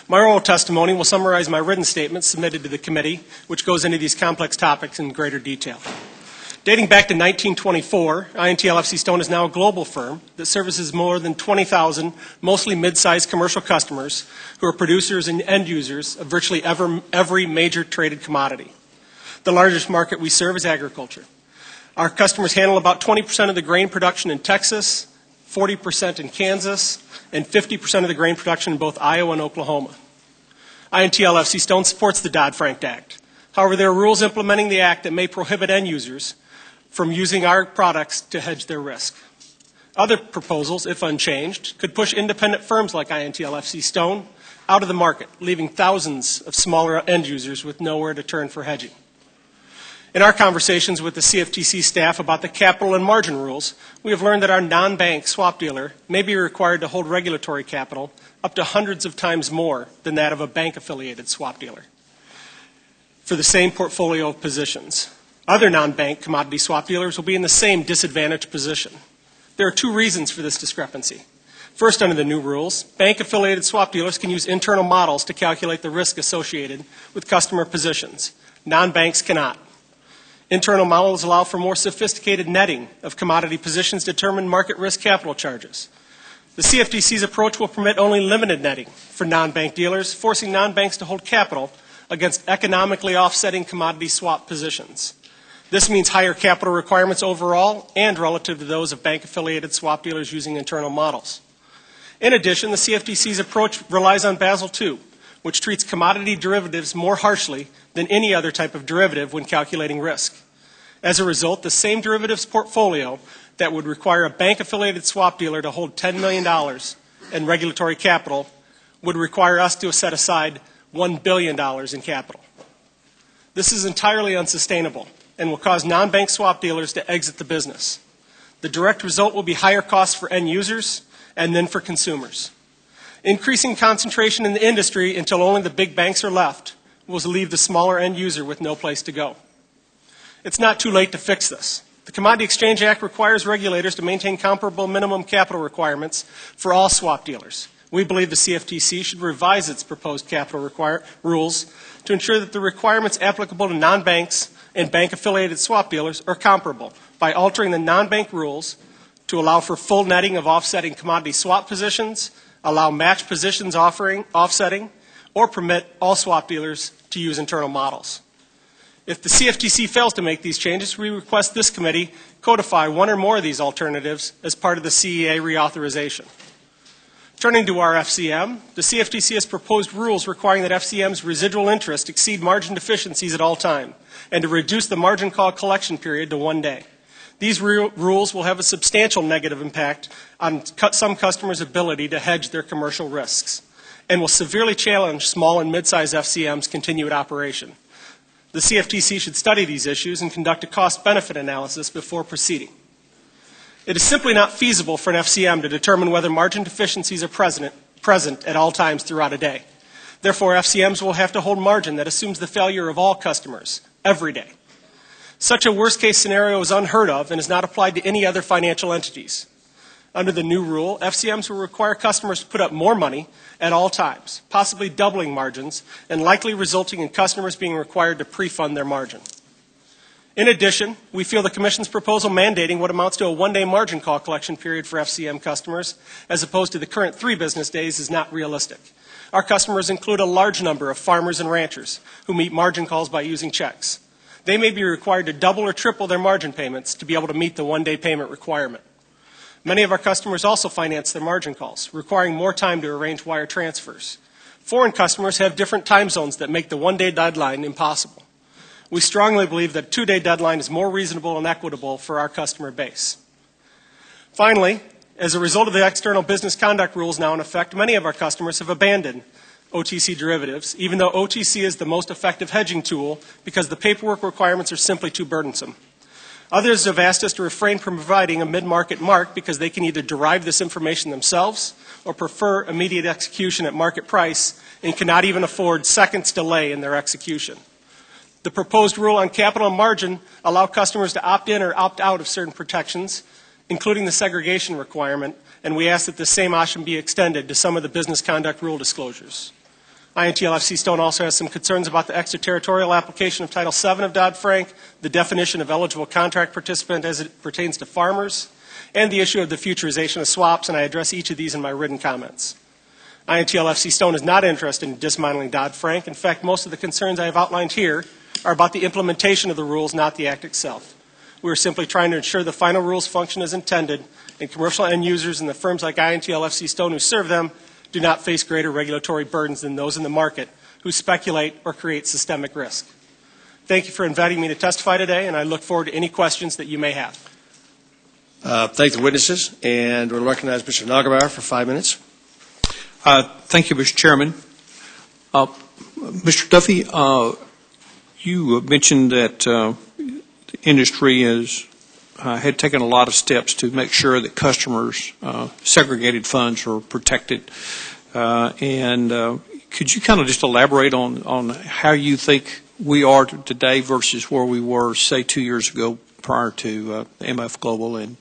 My oral testimony will summarize my written statement submitted to the committee, which goes into these complex topics in greater detail. Dating back to 1924, INTL FC Stone is now a global firm that services more than 20,000 mostly mid-sized commercial customers who are producers and end users of virtually every major traded commodity. The largest market we serve is agriculture. Our customers handle about 20% of the grain production in Texas, 40% in Kansas, and 50% of the grain production in both Iowa and Oklahoma. INTL FC Stone supports the Dodd-Frank Act. However, there are rules implementing the Act that may prohibit end users from using our products to hedge their risk. Other proposals, if unchanged, could push independent firms like INTL FC Stone out of the market, leaving thousands of smaller end users with nowhere to turn for hedging. In our conversations with the CFTC staff about the capital and margin rules, we have learned that our non-bank swap dealer may be required to hold regulatory capital up to hundreds of times more than that of a bank-affiliated swap dealer for the same portfolio of positions. Other non-bank commodity swap dealers will be in the same disadvantaged position. There are two reasons for this discrepancy. First, under the new rules, bank-affiliated swap dealers can use internal models to calculate the risk associated with customer positions. Non-banks cannot. Internal models allow for more sophisticated netting of commodity positions to determine market risk capital charges. The CFTC's approach will permit only limited netting for non-bank dealers, forcing non-banks to hold capital against economically offsetting commodity swap positions. This means higher capital requirements overall and relative to those of bank-affiliated swap dealers using internal models. In addition, the CFTC's approach relies on Basel II, which treats commodity derivatives more harshly than any other type of derivative when calculating risk. As a result, the same derivatives portfolio that would require a bank-affiliated swap dealer to hold $10 million in regulatory capital would require us to set aside $1 billion in capital. This is entirely unsustainable and will cause non-bank swap dealers to exit the business. The direct result will be higher costs for end users and then for consumers. Increasing concentration in the industry until only the big banks are left will leave the smaller end user with no place to go. It's not too late to fix this. The Commodity Exchange Act requires regulators to maintain comparable minimum capital requirements for all swap dealers. We believe the CFTC should revise its proposed capital rules to ensure that the requirements applicable to non-banks and bank-affiliated swap dealers are comparable by altering the non-bank rules to allow for full netting of offsetting commodity swap positions, allow match positions offsetting, or permit all swap dealers to use internal models. If the CFTC fails to make these changes, we request this committee codify one or more of these alternatives as part of the CEA reauthorization. Turning to our FCM, the CFTC has proposed rules requiring that FCM's residual interest exceed margin deficiencies at all time and to reduce the margin call collection period to 1 day. These rules will have a substantial negative impact on some customers' ability to hedge their commercial risks and will severely challenge small and mid-sized FCM's continued operation. The CFTC should study these issues and conduct a cost-benefit analysis before proceeding. It is simply not feasible for an FCM to determine whether margin deficiencies are present at all times throughout a day. Therefore, FCMs will have to hold margin that assumes the failure of all customers every day. Such a worst-case scenario is unheard of and is not applied to any other financial entities. Under the new rule, FCMs will require customers to put up more money at all times, possibly doubling margins and likely resulting in customers being required to pre-fund their margin. In addition, we feel the Commission's proposal mandating what amounts to a 1-day margin call collection period for FCM customers, as opposed to the current 3 business days, is not realistic. Our customers include a large number of farmers and ranchers who meet margin calls by using checks. They may be required to double or triple their margin payments to be able to meet the 1-day payment requirement. Many of our customers also finance their margin calls, requiring more time to arrange wire transfers. Foreign customers have different time zones that make the 1-day deadline impossible. We strongly believe that a 2-day deadline is more reasonable and equitable for our customer base. Finally, as a result of the external business conduct rules now in effect, many of our customers have abandoned OTC derivatives, even though OTC is the most effective hedging tool because the paperwork requirements are simply too burdensome. Others have asked us to refrain from providing a mid-market mark because they can either derive this information themselves or prefer immediate execution at market price and cannot even afford seconds delay in their execution. The proposed rule on capital and margin allow customers to opt in or opt out of certain protections, including the segregation requirement, and we ask that the same option be extended to some of the business conduct rule disclosures. INTL FC Stone also has some concerns about the extraterritorial application of Title VII of Dodd-Frank, the definition of eligible contract participant as it pertains to farmers, and the issue of the futurization of swaps, and I address each of these in my written comments. INTL FC Stone is not interested in dismantling Dodd-Frank. In fact, most of the concerns I have outlined here are about the implementation of the rules, not the act itself. We are simply trying to ensure the final rules function as intended, and commercial end users and the firms like INTL FC Stone who serve them do not face greater regulatory burdens than those in the market who speculate or create systemic risk. Thank you for inviting me to testify today, and I look forward to any questions that you may have. Thank the witnesses, and we'll recognize Mr. Nagelbauer for 5 minutes. Thank you, Mr. Chairman. Mr. Duffy, you mentioned that the industry had taken a lot of steps to make sure that customers' segregated funds are protected. Could you kind of just elaborate on how you think we are today versus where we were, say, 2 years ago prior to MF Global?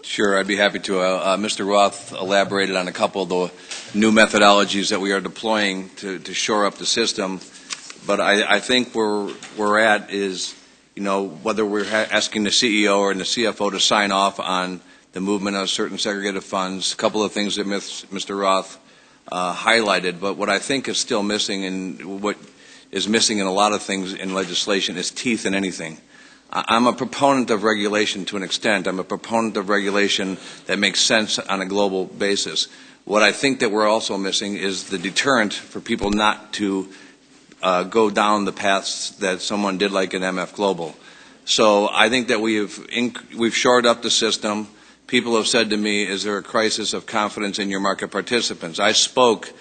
Sure, I'd be happy to. Mr. Roth elaborated on a couple of the new methodologies that we are deploying to shore up the system. But I think where we're at is, whether we're asking the CEO or the CFO to sign off on the movement of certain segregated funds, a couple of things that Mr. Roth highlighted. But what I think is still missing, and what is missing in a lot of things in legislation, is teeth in anything. I'm a proponent of regulation to an extent. I'm a proponent of regulation that makes sense on a global basis. What I think that we're also missing is the deterrent for people not to go down the paths that someone did, like in MF Global. So I think that we've shored up the system. People have said to me, is there a crisis of confidence in your market participants? I spoke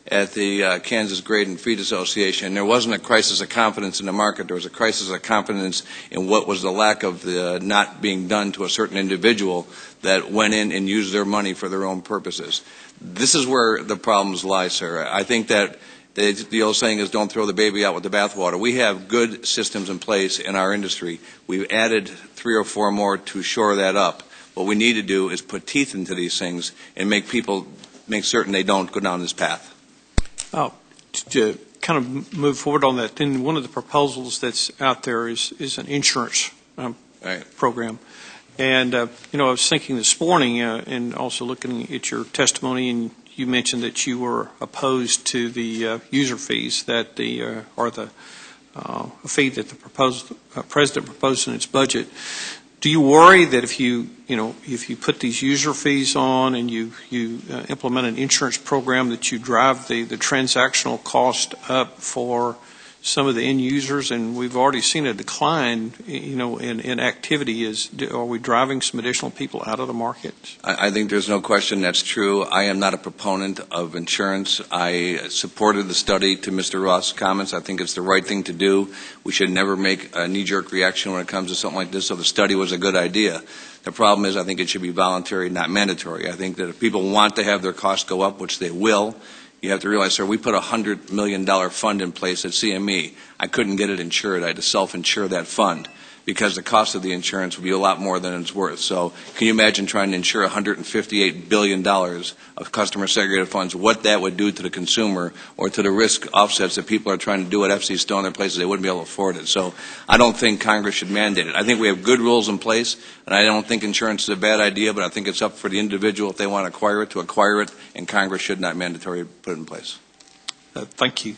at the Kansas Grade and Feed Association. There wasn't a crisis of confidence in the market. There was a crisis of confidence in what was the lack of the not being done to a certain individual that went in and used their money for their own purposes. This is where the problems lie, sir. I think that the old saying is, don't throw the baby out with the bathwater. We have good systems in place in our industry. We've added 3 or 4 more to shore that up. What we need to do is put teeth into these things and make certain they don't go down this path. To kind of move forward on that, then one of the proposals that's out there is an insurance program. And, I was thinking this morning and also looking at your testimony, and you mentioned that you were opposed to the user fees that or the fee that the President proposed in its budget. Do you worry that if you put these user fees on and you implement an insurance program, that you drive the transactional cost up for some of the end users? And we've already seen a decline, in activity. Are we driving some additional people out of the market? I think there's no question that's true. I am not a proponent of insurance. I supported the study to Mr. Roth's comments. I think it's the right thing to do. We should never make a knee-jerk reaction when it comes to something like this. So the study was a good idea. The problem is I think it should be voluntary, not mandatory. I think that if people want to have their costs go up, which they will, you have to realize, sir, we put a $100 million fund in place at CME. I couldn't get it insured. I had to self-insure that fund because the cost of the insurance would be a lot more than it's worth. So can you imagine trying to insure $158 billion of customer segregated funds, what that would do to the consumer or to the risk offsets that people are trying to do at FC Stone and places they wouldn't be able to afford it. So I don't think Congress should mandate it. I think we have good rules in place, and I don't think insurance is a bad idea, but I think it's up for the individual, if they want to acquire it, and Congress should not mandatorily put it in place. Thank you.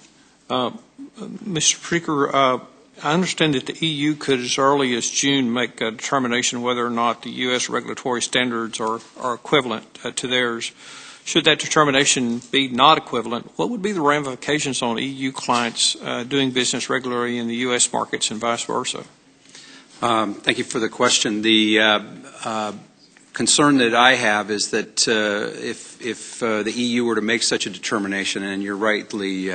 Mr. Speaker, I understand that the EU could, as early as June, make a determination whether or not the U.S. regulatory standards are equivalent to theirs. Should that determination be not equivalent, what would be the ramifications on EU clients doing business regularly in the U.S. markets and vice versa? Thank you for the question. The concern that I have is that if the EU were to make such a determination, and you're rightly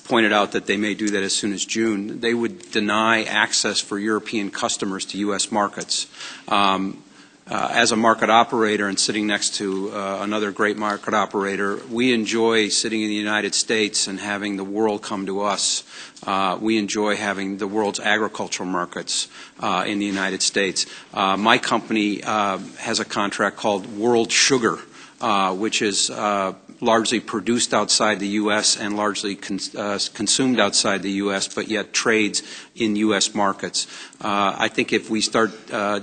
pointed out that they may do that as soon as June, they would deny access for European customers to U.S. markets. As a market operator and sitting next to another great market operator, we enjoy sitting in the United States and having the world come to us. We enjoy having the world's agricultural markets in the United States. My company has a contract called World Sugar, which is largely produced outside the U.S. and largely consumed outside the U.S., but yet trades in U.S. markets. I think if we start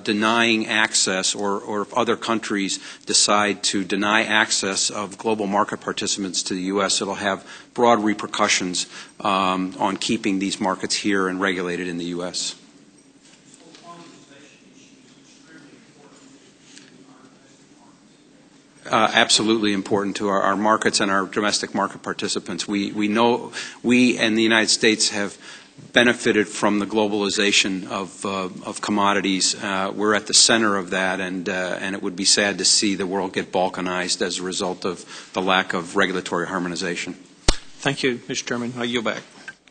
denying access, or if other countries decide to deny access of global market participants to the U.S., it'll have broad repercussions on keeping these markets here and regulated in the U.S. Absolutely important to our markets and our domestic market participants. We know we in the United States have benefited from the globalization of commodities. We're at the center of that, and it would be sad to see the world get balkanized as a result of the lack of regulatory harmonization. Thank you, Mr. Chairman. I yield back.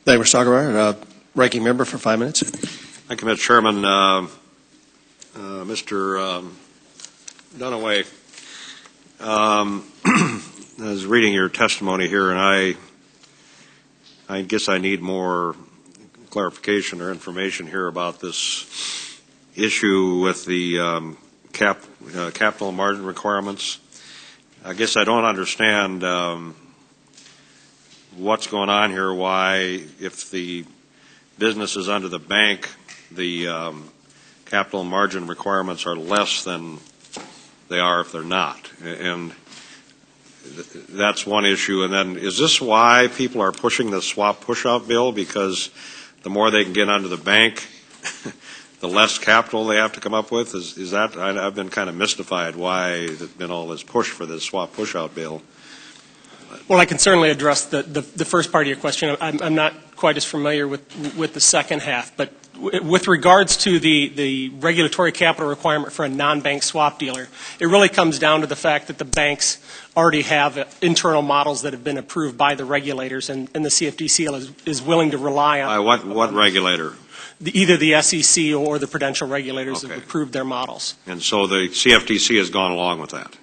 Thank you, Mr. Stockermeyer. Ranking Member for 5 minutes. Thank you, Mr. Chairman. Mr. Dunaway, I was reading your testimony here, and I guess I need more clarification or information here about this issue with the capital margin requirements. I guess I don't understand what's going on here, why, if the business is under the bank, the capital margin requirements are less than they are if they're not. And that's one issue. And then, is this why people are pushing the swap push-out bill? Because the more they can get under the bank, the less capital they have to come up with? Is that, I've been kind of mystified why there's been all this push for this swap push-out bill. Well, I can certainly address the first part of your question. I'm not quite as familiar with the second half, but with regards to the regulatory capital requirement for a non-bank swap dealer, it really comes down to the fact that the banks already have internal models that have been approved by the regulators, and the CFTC is willing to rely on. What regulator? Either the SEC or the prudential regulators have approved their models. And so the CFTC has gone along with that?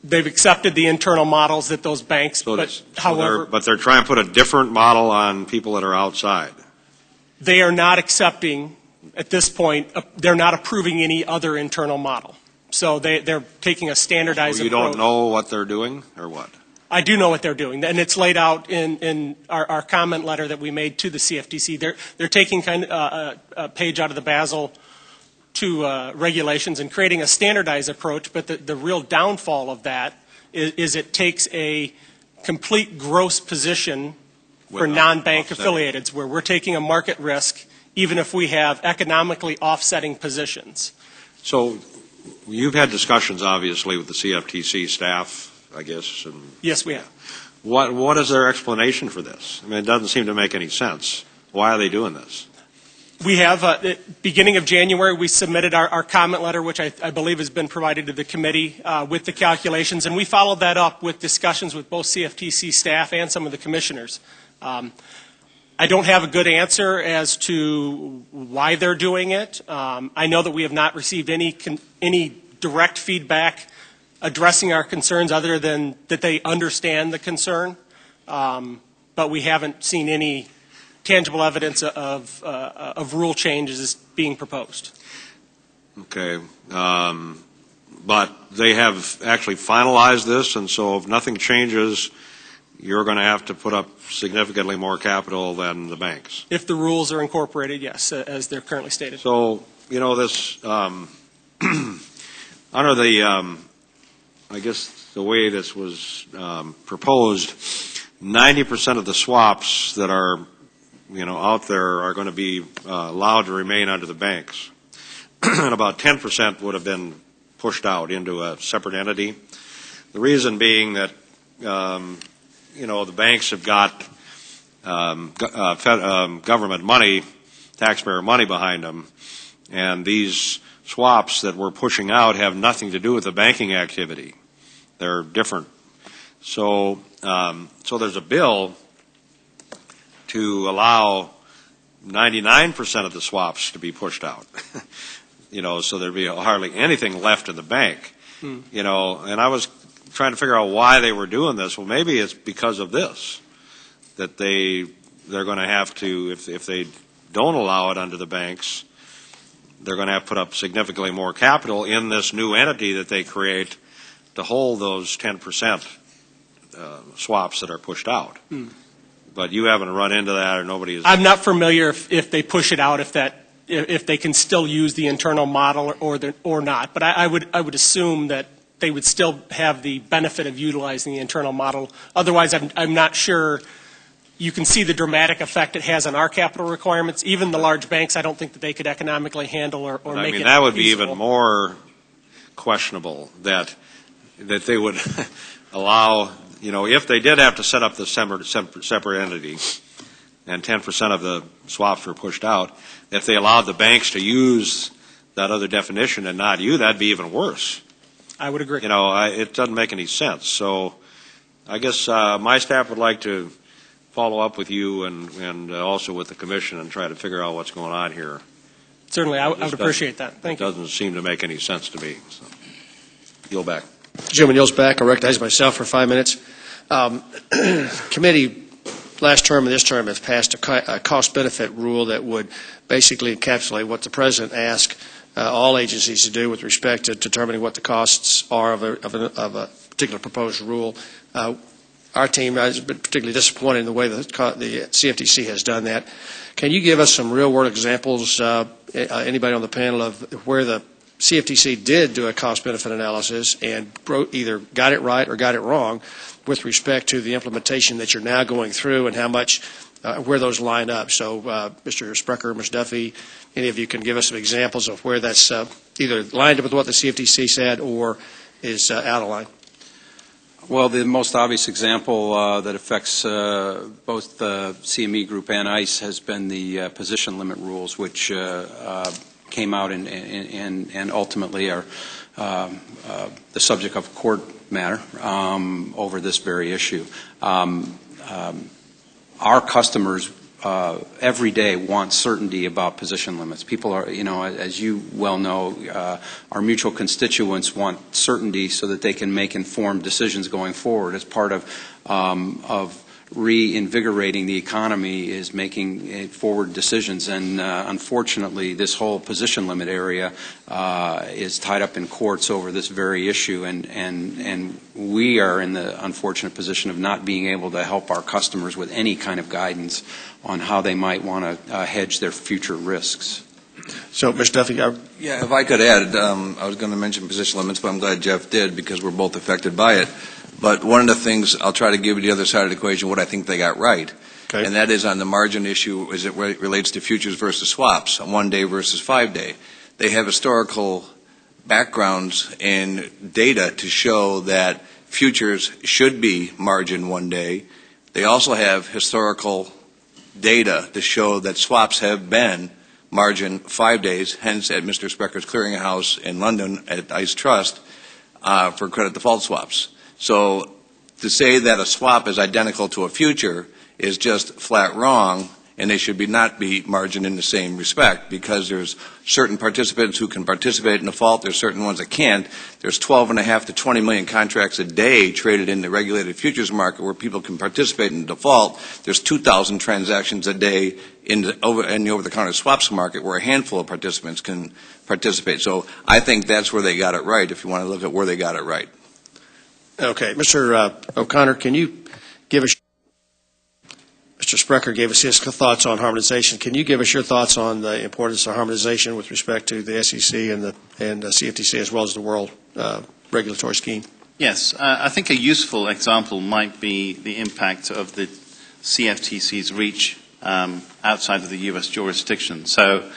They've accepted the internal models that those banks, but they're trying to put a different model on people that are outside. They are not accepting, at this point, they're not approving any other internal model. So they're taking a standardized approach. You don't know what they're doing, or what? I do know what they're doing, and it's laid out in our comment letter that we made to the CFTC. They're taking kind of a page out of the Basel II regulations and creating a standardized approach, but the real downfall of that is it takes a complete gross position for non-bank affiliated, where we're taking a market risk even if we have economically offsetting positions. So you've had discussions, obviously, with the CFTC staff, I guess. And yes, we have. What is their explanation for this? I mean, it doesn't seem to make any sense. Why are they doing this? We have, beginning of January, we submitted our comment letter, which I believe has been provided to the committee with the calculations, and we followed that up with discussions with both CFTC staff and some of the commissioners. I don't have a good answer as to why they're doing it. I know that we have not received any direct feedback addressing our concerns other than that they understand the concern, but we haven't seen any tangible evidence of rule changes being proposed. Okay. But they have actually finalized this, and so if nothing changes, you're going to have to put up significantly more capital than the banks. If the rules are incorporated, yes, as they're currently stated. So, you know, this, under the, I guess the way this was proposed, 90% of the swaps that are, you know, out there are going to be allowed to remain under the banks. And about 10% would have been pushed out into a separate entity. The reason being that, you know, the banks have got government money, taxpayer money behind them, and these swaps that we're pushing out have nothing to do with the banking activity. They're different. So, so there's a bill to allow 99% of the swaps to be pushed out. You know, so there'd be hardly anything left in the bank. You know, and I was trying to figure out why they were doing this. Well, maybe it's because of this, that they're going to have to, if they don't allow it under the banks, they're going to have to put up significantly more capital in this new entity that they create to hold those 10% swaps that are pushed out. But you haven't run into that, or nobody is. I'm not familiar if they push it out, if they can still use the internal model or not. But I would assume that they would still have the benefit of utilizing the internal model. Otherwise, I'm not sure. You can see the dramatic effect it has on our capital requirements. Even the large banks, I don't think that they could economically handle or make it feasible. I mean, that would be even more questionable, that they would allow, you know, if they did have to set up the separate entity, and 10% of the swaps were pushed out. If they allowed the banks to use that other definition and not you, that'd be even worse. I would agree. It doesn't make any sense. So I guess my staff would like to follow up with you and also with the Commission and try to figure out what's going on here. Certainly, I would appreciate that. Thank you. It doesn't seem to make any sense to me. So, yield back. Gentleman yields back. I recognize myself for 5 minutes. Committee, last term and this term, have passed a cost-benefit rule that would basically encapsulate what the President asked all agencies to do with respect to determining what the costs are of a particular proposed rule. Our team has been particularly disappointed in the way the CFTC has done that. Can you give us some real-world examples, anybody on the panel, of where the CFTC did do a cost-benefit analysis and either got it right or got it wrong with respect to the implementation that you're now going through and how much, where those line up? So, Mr. Sprecher, Ms. Duffy, any of you can give us some examples of where that's either lined up with what the CFTC said or is out of line. Well, the most obvious example that affects both the CME Group and ICE has been the position limit rules, which came out and ultimately are the subject of a court matter over this very issue. Our customers every day want certainty about position limits. People are, as you well know, our mutual constituents want certainty so that they can make informed decisions going forward. As part of reinvigorating the economy is making forward decisions, and unfortunately this whole position limit area is tied up in courts over this very issue, and we are in the unfortunate position of not being able to help our customers with any kind of guidance on how they might want to hedge their future risks. So, Mr. Duffy. Yeah, if I could add, I was going to mention position limits, but I'm glad Jeff did because we're both affected by it. But one of the things, I'll try to give you the other side of the equation, what I think they got right. Okay. And that is on the margin issue as it relates to futures versus swaps, 1 day versus 5 day. They have historical backgrounds and data to show that futures should be margin 1 day. They also have historical data to show that swaps have been margin 5 days, hence at Mr. Sprecher's clearinghouse in London at ICE Trust for credit default swaps. So to say that a swap is identical to a future is just flat wrong, and they should not be margined in the same respect because there's certain participants who can participate in default, there's certain ones that can't. There's 12.5 to 20 million contracts a day traded in the regulated futures market where people can participate in default. There's 2,000 transactions a day in the over-the-counter swaps market where a handful of participants can participate. So I think that's where they got it right if you want to look at where they got it right. Okay. Mr. O'Connor, can you give us, Mr. Sprecher gave us his thoughts on harmonization. Can you give us your thoughts on the importance of harmonization with respect to the SEC and the CFTC as well as the world regulatory scheme? Yes. I think a useful example might be the impact of the CFTC's reach outside of the U.S. jurisdiction. So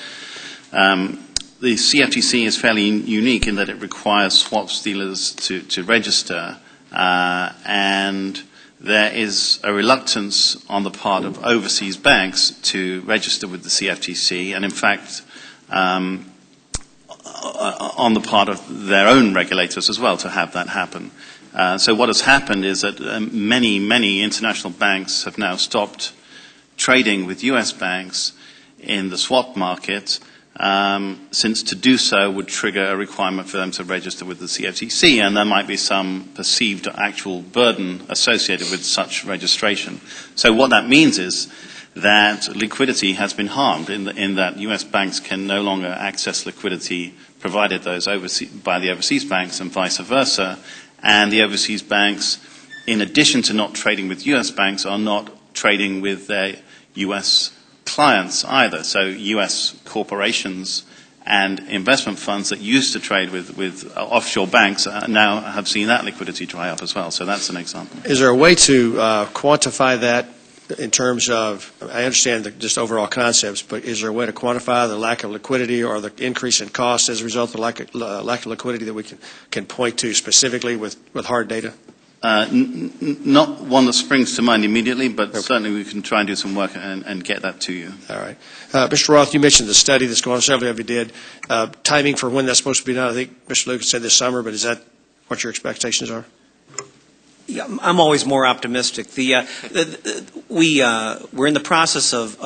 the CFTC is fairly unique in that it requires swaps dealers to register, and there is a reluctance on the part of overseas banks to register with the CFTC, and in fact on the part of their own regulators as well to have that happen. So what has happened is that many international banks have now stopped trading with U.S. banks in the swap market, since to do so would trigger a requirement for them to register with the CFTC, and there might be some perceived actual burden associated with such registration. So what that means is that liquidity has been harmed in that U.S. banks can no longer access liquidity provided those by the overseas banks and vice versa, and the overseas banks, in addition to not trading with U.S. banks, are not trading with their U.S. clients either. So U.S. corporations and investment funds that used to trade with offshore banks now have seen that liquidity dry up as well. So that's an example. Is there a way to quantify that in terms of, I understand just overall concepts, but is there a way to quantify the lack of liquidity or the increase in cost as a result of lack of liquidity that we can point to specifically with hard data? Not one that springs to mind immediately, but certainly we can try and do some work and get that to you. All right. Mr. Roth, you mentioned the study that's going on. Several of you did. Timing for when that's supposed to be done, I think Mr. Lucas said this summer, but is that what your expectations are? Yeah, I'm always more optimistic. We're in the process of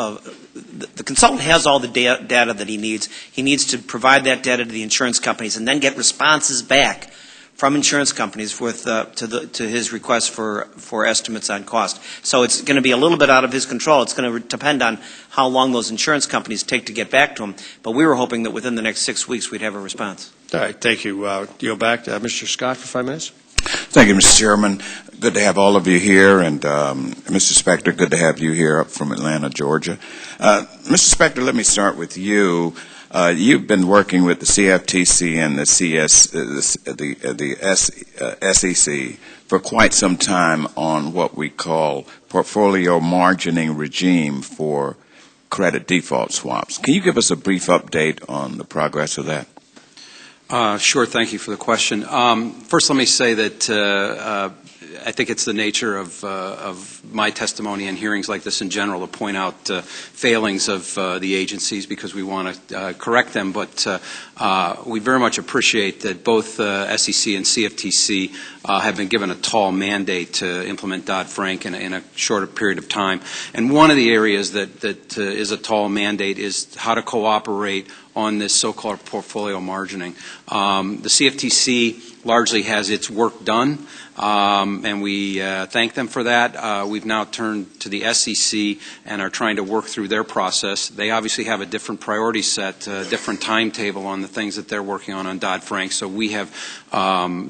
the consultant has all the data that he needs. He needs to provide that data to the insurance companies and then get responses back from insurance companies with to his request for estimates on cost. So it's going to be a little bit out of his control. It's going to depend on how long those insurance companies take to get back to him. But we were hoping that within the next 6 weeks we'd have a response. All right. Thank you. Yield back to Mr. Scott for 5 minutes. Thank you, Mr. Chairman. Good to have all of you here, and Mr. Spector, good to have you here up from Atlanta, Georgia. Mr. Spector, let me start with you. You've been working with the CFTC and the SEC for quite some time on what we call portfolio margining regime for credit default swaps. Can you give us a brief update on the progress of that? Sure. Thank you for the question. First, let me say that I think it's the nature of my testimony and hearings like this in general to point out failings of the agencies because we want to correct them. But we very much appreciate that both SEC and CFTC have been given a tall mandate to implement Dodd-Frank in a shorter period of time. And one of the areas that is a tall mandate is how to cooperate on this so-called portfolio margining. The CFTC largely has its work done, and we thank them for that. We've now turned to the SEC and are trying to work through their process. They obviously have a different priority set, different timetable on the things that they're working on Dodd-Frank. So we have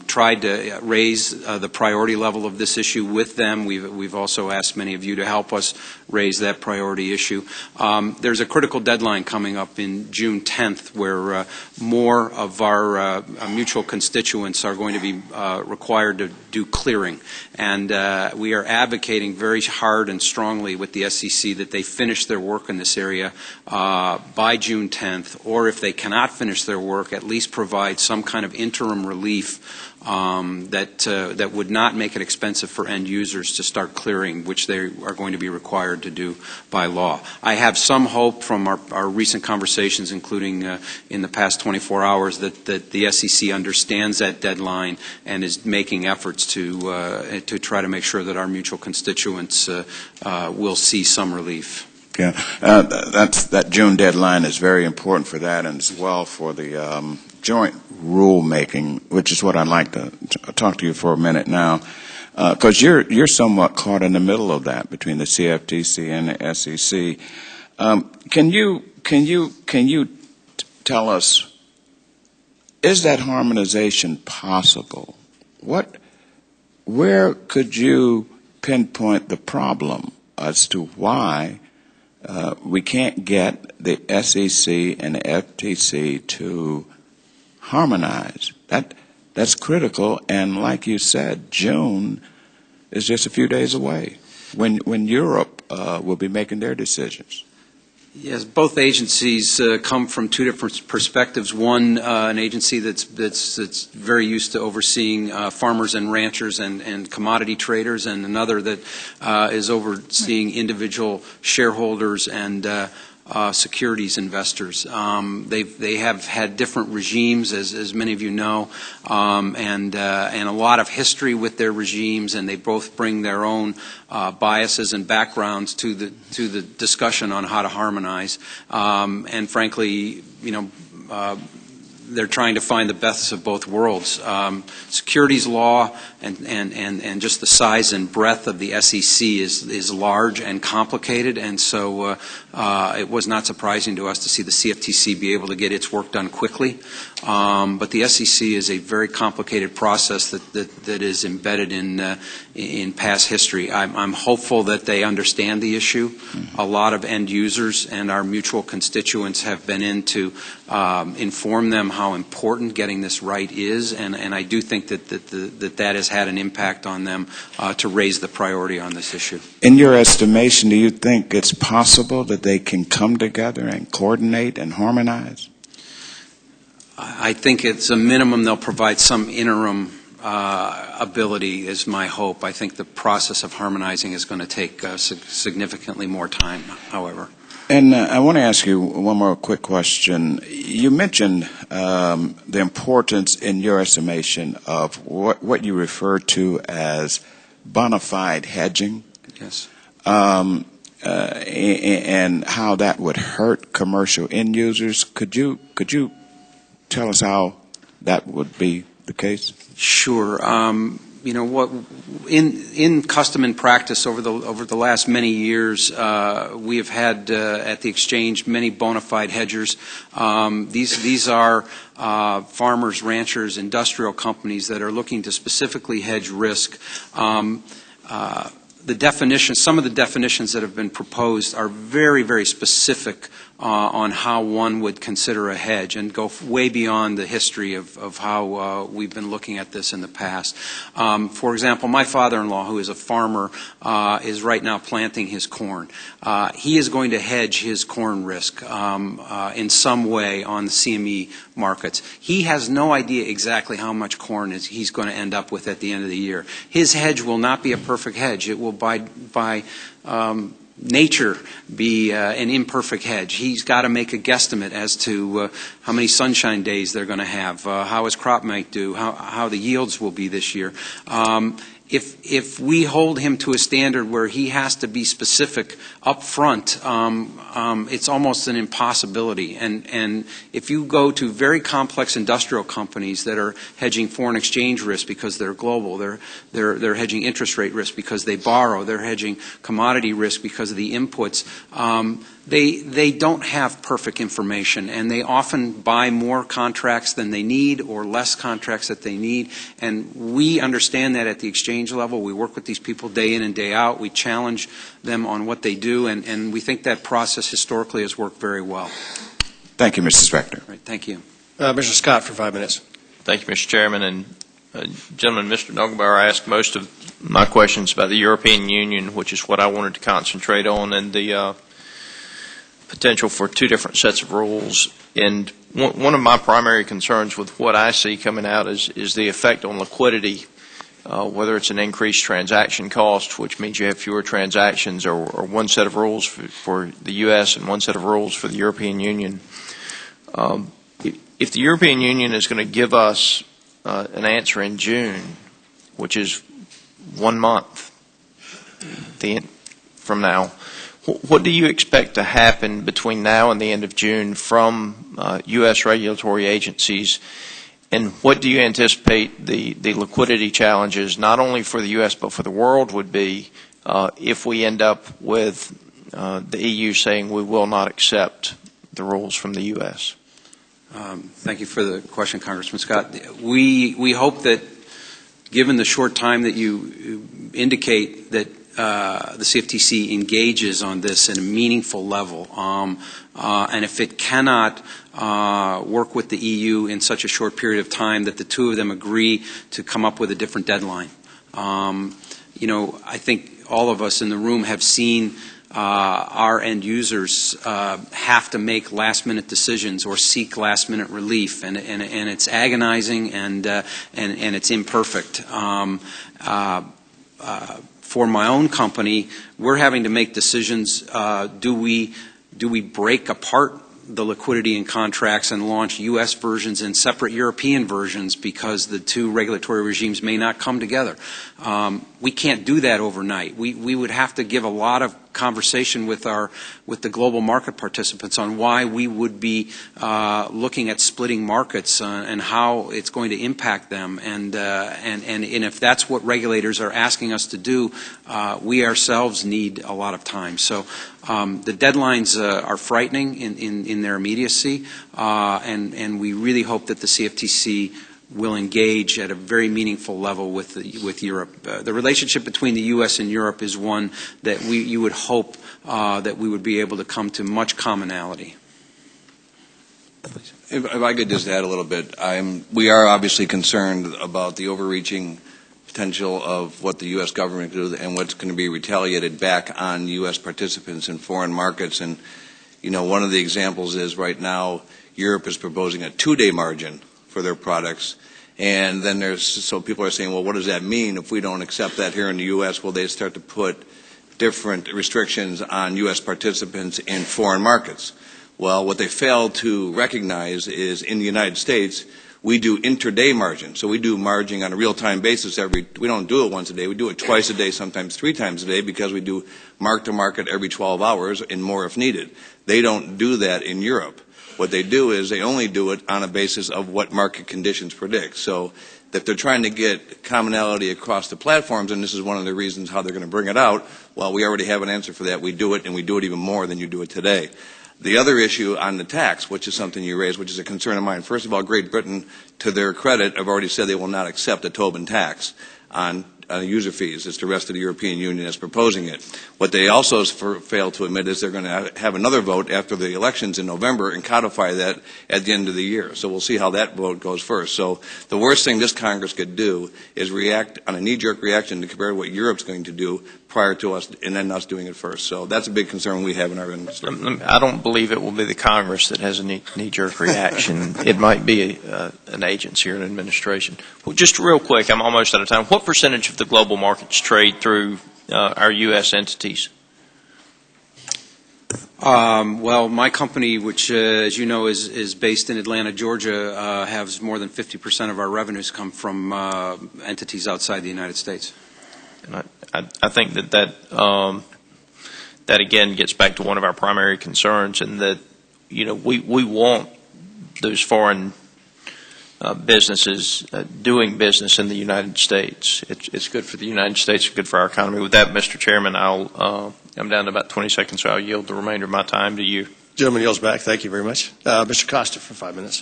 tried to raise the priority level of this issue with them. We've also asked many of you to help us raise that priority issue. There's a critical deadline coming up in June 10th where more of our mutual constituents are going to be required to do clearing. And we are advocating very hard and strongly with the SEC that they finish their work in this area by June 10th, or if they cannot finish their work, at least provide some kind of interim relief that would not make it expensive for end users to start clearing, which they are going to be required to do by law. I have some hope from our recent conversations, including in the past 24 hours, that the SEC understands that deadline and is making efforts to try to make sure that our mutual constituents will see some relief. Yeah, that June deadline is very important for that, and as well for the joint rulemaking, which is what I'd like to talk to you for a minute now, because you're somewhat caught in the middle of that between the CFTC and the SEC. Can you tell us, is that harmonization possible? Where could you pinpoint the problem as to why we can't get the SEC and the FTC to harmonize? That's critical, and like you said, June is just a few days away when Europe will be making their decisions. Yes, both agencies come from two different perspectives. One, an agency that's very used to overseeing farmers and ranchers and commodity traders, and another that is overseeing individual shareholders and securities investors. They have had different regimes, as many of you know, and a lot of history with their regimes, and they both bring their own biases and backgrounds to the discussion on how to harmonize. And frankly, they're trying to find the best of both worlds. Securities law and just the size and breadth of the SEC is large and complicated, and so it was not surprising to us to see the CFTC be able to get its work done quickly. But the SEC is a very complicated process that is embedded in past history. I'm hopeful that they understand the issue. A lot of end users and our mutual constituents have been in to inform them how important getting this right is, and I do think that has had an impact on them to raise the priority on this issue. In your estimation, do you think it's possible that they can come together and coordinate and harmonize? I think it's a minimum they'll provide some interim ability is my hope. I think the process of harmonizing is going to take significantly more time, however. And I want to ask you one more quick question. You mentioned the importance in your estimation of what you refer to as bona fide hedging. Yes. And how that would hurt commercial end users. Could you tell us how that would be the case? Sure. What in custom and practice over the last many years, we have had at the exchange many bona fide hedgers. These are farmers, ranchers, industrial companies that are looking to specifically hedge risk. The definitions, some of the definitions that have been proposed are very, very specific on how one would consider a hedge and go way beyond the history of how we've been looking at this in the past. For example, my father-in-law, who is a farmer, is right now planting his corn. He is going to hedge his corn risk in some way on the CME markets. He has no idea exactly how much corn he's going to end up with at the end of the year. His hedge will not be a perfect hedge. It will by nature be an imperfect hedge. He's got to make a guesstimate as to how many sunshine days they're going to have, how his crop might do, how the yields will be this year. If we hold him to a standard where he has to be specific up front, it's almost an impossibility. And if you go to very complex industrial companies that are hedging foreign exchange risk because they're global, they're hedging interest rate risk because they borrow, they're hedging commodity risk because of the inputs, they don't have perfect information, and they often buy more contracts than they need or less contracts that they need. And we understand that at the exchange level. We work with these people day in and day out. We challenge them on what they do, and we think that process historically has worked very well. Thank you, Mr. Spector. Right, thank you. Mr. Scott for 5 minutes. Thank you, Mr. Chairman. And gentleman, Mr. Nogelbauer asked most of my questions about the European Union, which is what I wanted to concentrate on, and the potential for two different sets of rules. And one of my primary concerns with what I see coming out is the effect on liquidity, whether it's an increased transaction cost, which means you have fewer transactions, or one set of rules for the U.S. and one set of rules for the European Union. If the European Union is going to give us an answer in June, which is 1 month from now, what do you expect to happen between now and the end of June from U.S. regulatory agencies, and what do you anticipate the liquidity challenges, not only for the U.S. but for the world, would be if we end up with the EU saying we will not accept the rules from the U.S.? Thank you for the question, Congressman Scott. We hope that, given the short time that you indicate, that the CFTC engages on this at a meaningful level, and if it cannot work with the EU in such a short period of time, that the two of them agree to come up with a different deadline. I think all of us in the room have seen our end users have to make last-minute decisions or seek last-minute relief, and it's agonizing and it's imperfect. For my own company, we're having to make decisions. Do we break apart the liquidity in contracts and launch U.S. versions and separate European versions because the two regulatory regimes may not come together? We can't do that overnight. We would have to give a lot of conversation with the global market participants on why we would be looking at splitting markets and how it's going to impact them. And if that's what regulators are asking us to do, we ourselves need a lot of time. So the deadlines are frightening in their immediacy, and we really hope that the CFTC will engage at a very meaningful level with Europe. The relationship between the U.S. and Europe is one that you would hope that we would be able to come to much commonality. If I could just add a little bit, we are obviously concerned about the overreaching potential of what the U.S. government can do and what's going to be retaliated back on U.S. participants in foreign markets. And, one of the examples is right now Europe is proposing a 2-day margin for their products, And then so people are saying, well, what does that mean if we don't accept that here in the U.S.? Will they start to put different restrictions on U.S. participants in foreign markets? Well, what they fail to recognize is in the United States, we do intraday margin. So we do margining on a real-time basis we don't do it once a day. We do it twice a day, sometimes 3 times a day, because we do mark-to-market every 12 hours and more if needed. They don't do that in Europe. What they do is they only do it on a basis of what market conditions predict. So if they're trying to get commonality across the platforms, and this is one of the reasons how they're going to bring it out, well, we already have an answer for that. We do it, and we do it even more than you do it today. The other issue on the tax, which is something you raised, which is a concern of mine. First of all, Great Britain, to their credit, have already said they will not accept a Tobin tax on user fees. It's the rest of the European Union that's proposing it. What they also fail to admit is they're going to have another vote after the elections in November and codify that at the end of the year. So we'll see how that vote goes first. So the worst thing this Congress could do is react on a knee-jerk reaction to compare what Europe's going to do prior to us and then us doing it first. So that's a big concern we have in our industry. I don't believe it will be the Congress that has a knee-jerk reaction. It might be an agency or an administration. Well, just real quick, I'm almost out of time. What percentage of the global markets trade through our U.S. entities? Well, my company, which, as you know, is based in Atlanta, Georgia, has more than 50% of our revenues come from entities outside the United States. And I think that again gets back to one of our primary concerns, and that we want those foreign businesses doing business in the United States. It's good for the United States, it's good for our economy. With that, Mr. Chairman, I'm down to about 20 seconds, so I'll yield the remainder of my time to you. Gentleman yields back. Thank you very much. Mr. Costa for 5 minutes.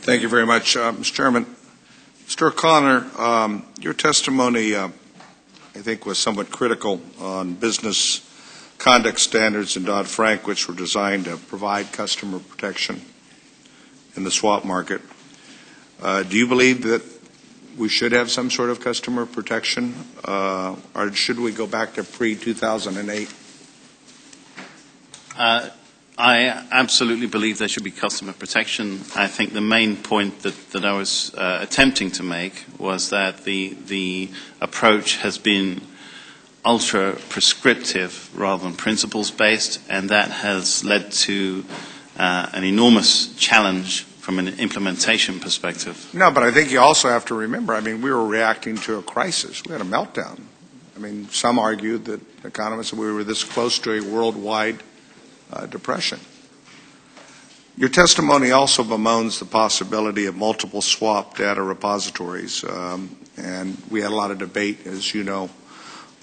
Thank you very much, Mr. Chairman. Mr. O'Connor, your testimony, I think, was somewhat critical on business conduct standards in Dodd-Frank, which were designed to provide customer protection in the swap market. Do you believe that we should have some sort of customer protection, or should we go back to pre-2008? I absolutely believe there should be customer protection. I think the main point that I was attempting to make was that the approach has been ultra-prescriptive rather than principles-based, and that has led to an enormous challenge from an implementation perspective. No, but I think you also have to remember, we were reacting to a crisis. We had a meltdown. Some argued that economists, we were this close to a worldwide depression. Your testimony also bemoans the possibility of multiple swap data repositories, and we had a lot of debate, as you know,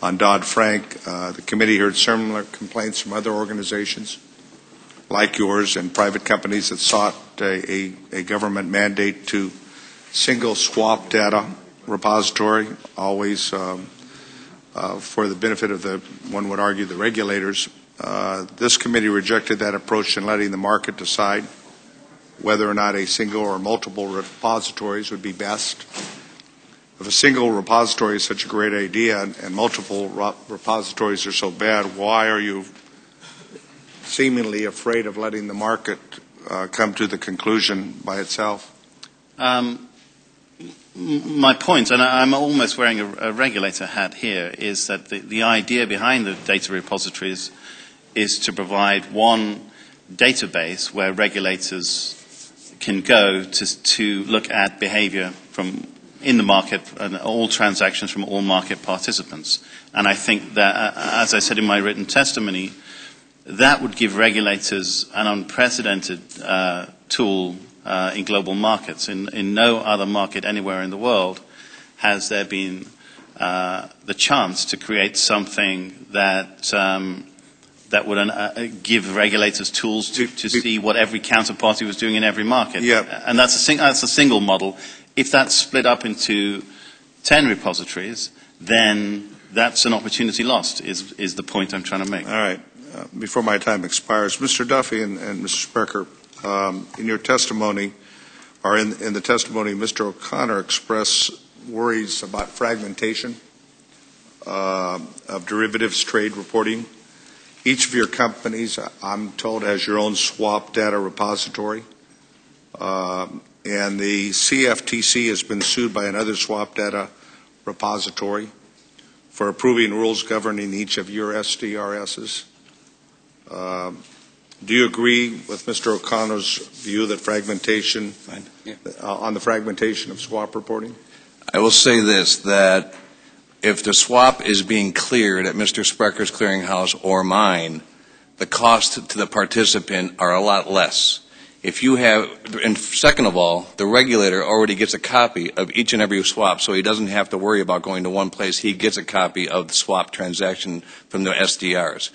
on Dodd-Frank. The committee heard similar complaints from other organizations like yours and private companies that sought a government mandate to single swap data repository, always for the benefit of one would argue, the regulators. This committee rejected that approach in letting the market decide whether or not a single or multiple repositories would be best. If a single repository is such a great idea and multiple repositories are so bad, why are you seemingly afraid of letting the market come to the conclusion by itself? My point, and I'm almost wearing a regulator hat here, is that the idea behind the data repositories is to provide one database where regulators can go to look at behavior from in the market and all transactions from all market participants. And I think that, as I said in my written testimony, that would give regulators an unprecedented tool in global markets. In no other market anywhere in the world has there been the chance to create something that would give regulators tools to see what every counterparty was doing in every market. Yeah. And that's a single model. If that's split up into 10 repositories, then that's an opportunity lost, is the point I'm trying to make. All right. Before my time expires, Mr. Duffy and Mr. Sprecher, in your testimony, or in the testimony, Mr. O'Connor expressed worries about fragmentation of derivatives trade reporting. Each of your companies, I'm told, has your own swap data repository. and the CFTC has been sued by another swap data repository for approving rules governing each of your SDRSs. Do you agree with Mr. O'Connor's view that fragmentation, on the fragmentation of swap reporting? I will say this, that if the swap is being cleared at Mr. Sprecker's clearinghouse or mine, the cost to the participant are a lot less. If you have, and second of all, the regulator already gets a copy of each and every swap, so he doesn't have to worry about going to one place. He gets a copy of the swap transaction from the SDRs.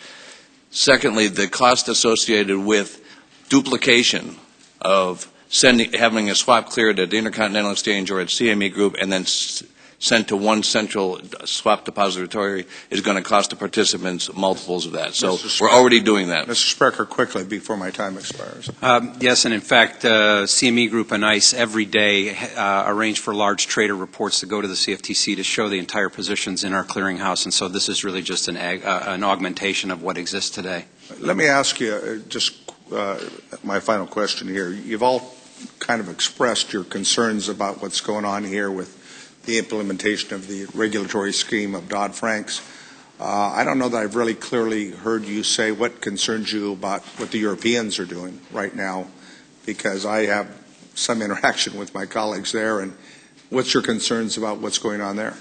Secondly, the cost associated with duplication of having a swap cleared at the Intercontinental Exchange or at CME Group and then sent to one central swap depository is going to cost the participants multiples of that. So we're already doing that. Mr. Sprecher, quickly before my time expires. Yes, and in fact, CME Group and ICE every day arrange for large trader reports to go to the CFTC to show the entire positions in our clearinghouse, and so this is really just an augmentation of what exists today. Let me ask you my final question here. You've all kind of expressed your concerns about what's going on here with the implementation of the regulatory scheme of Dodd-Frank's. I don't know that I've really clearly heard you say what concerns you about what the Europeans are doing right now, because I have some interaction with my colleagues there. And what's your concerns about what's going on there?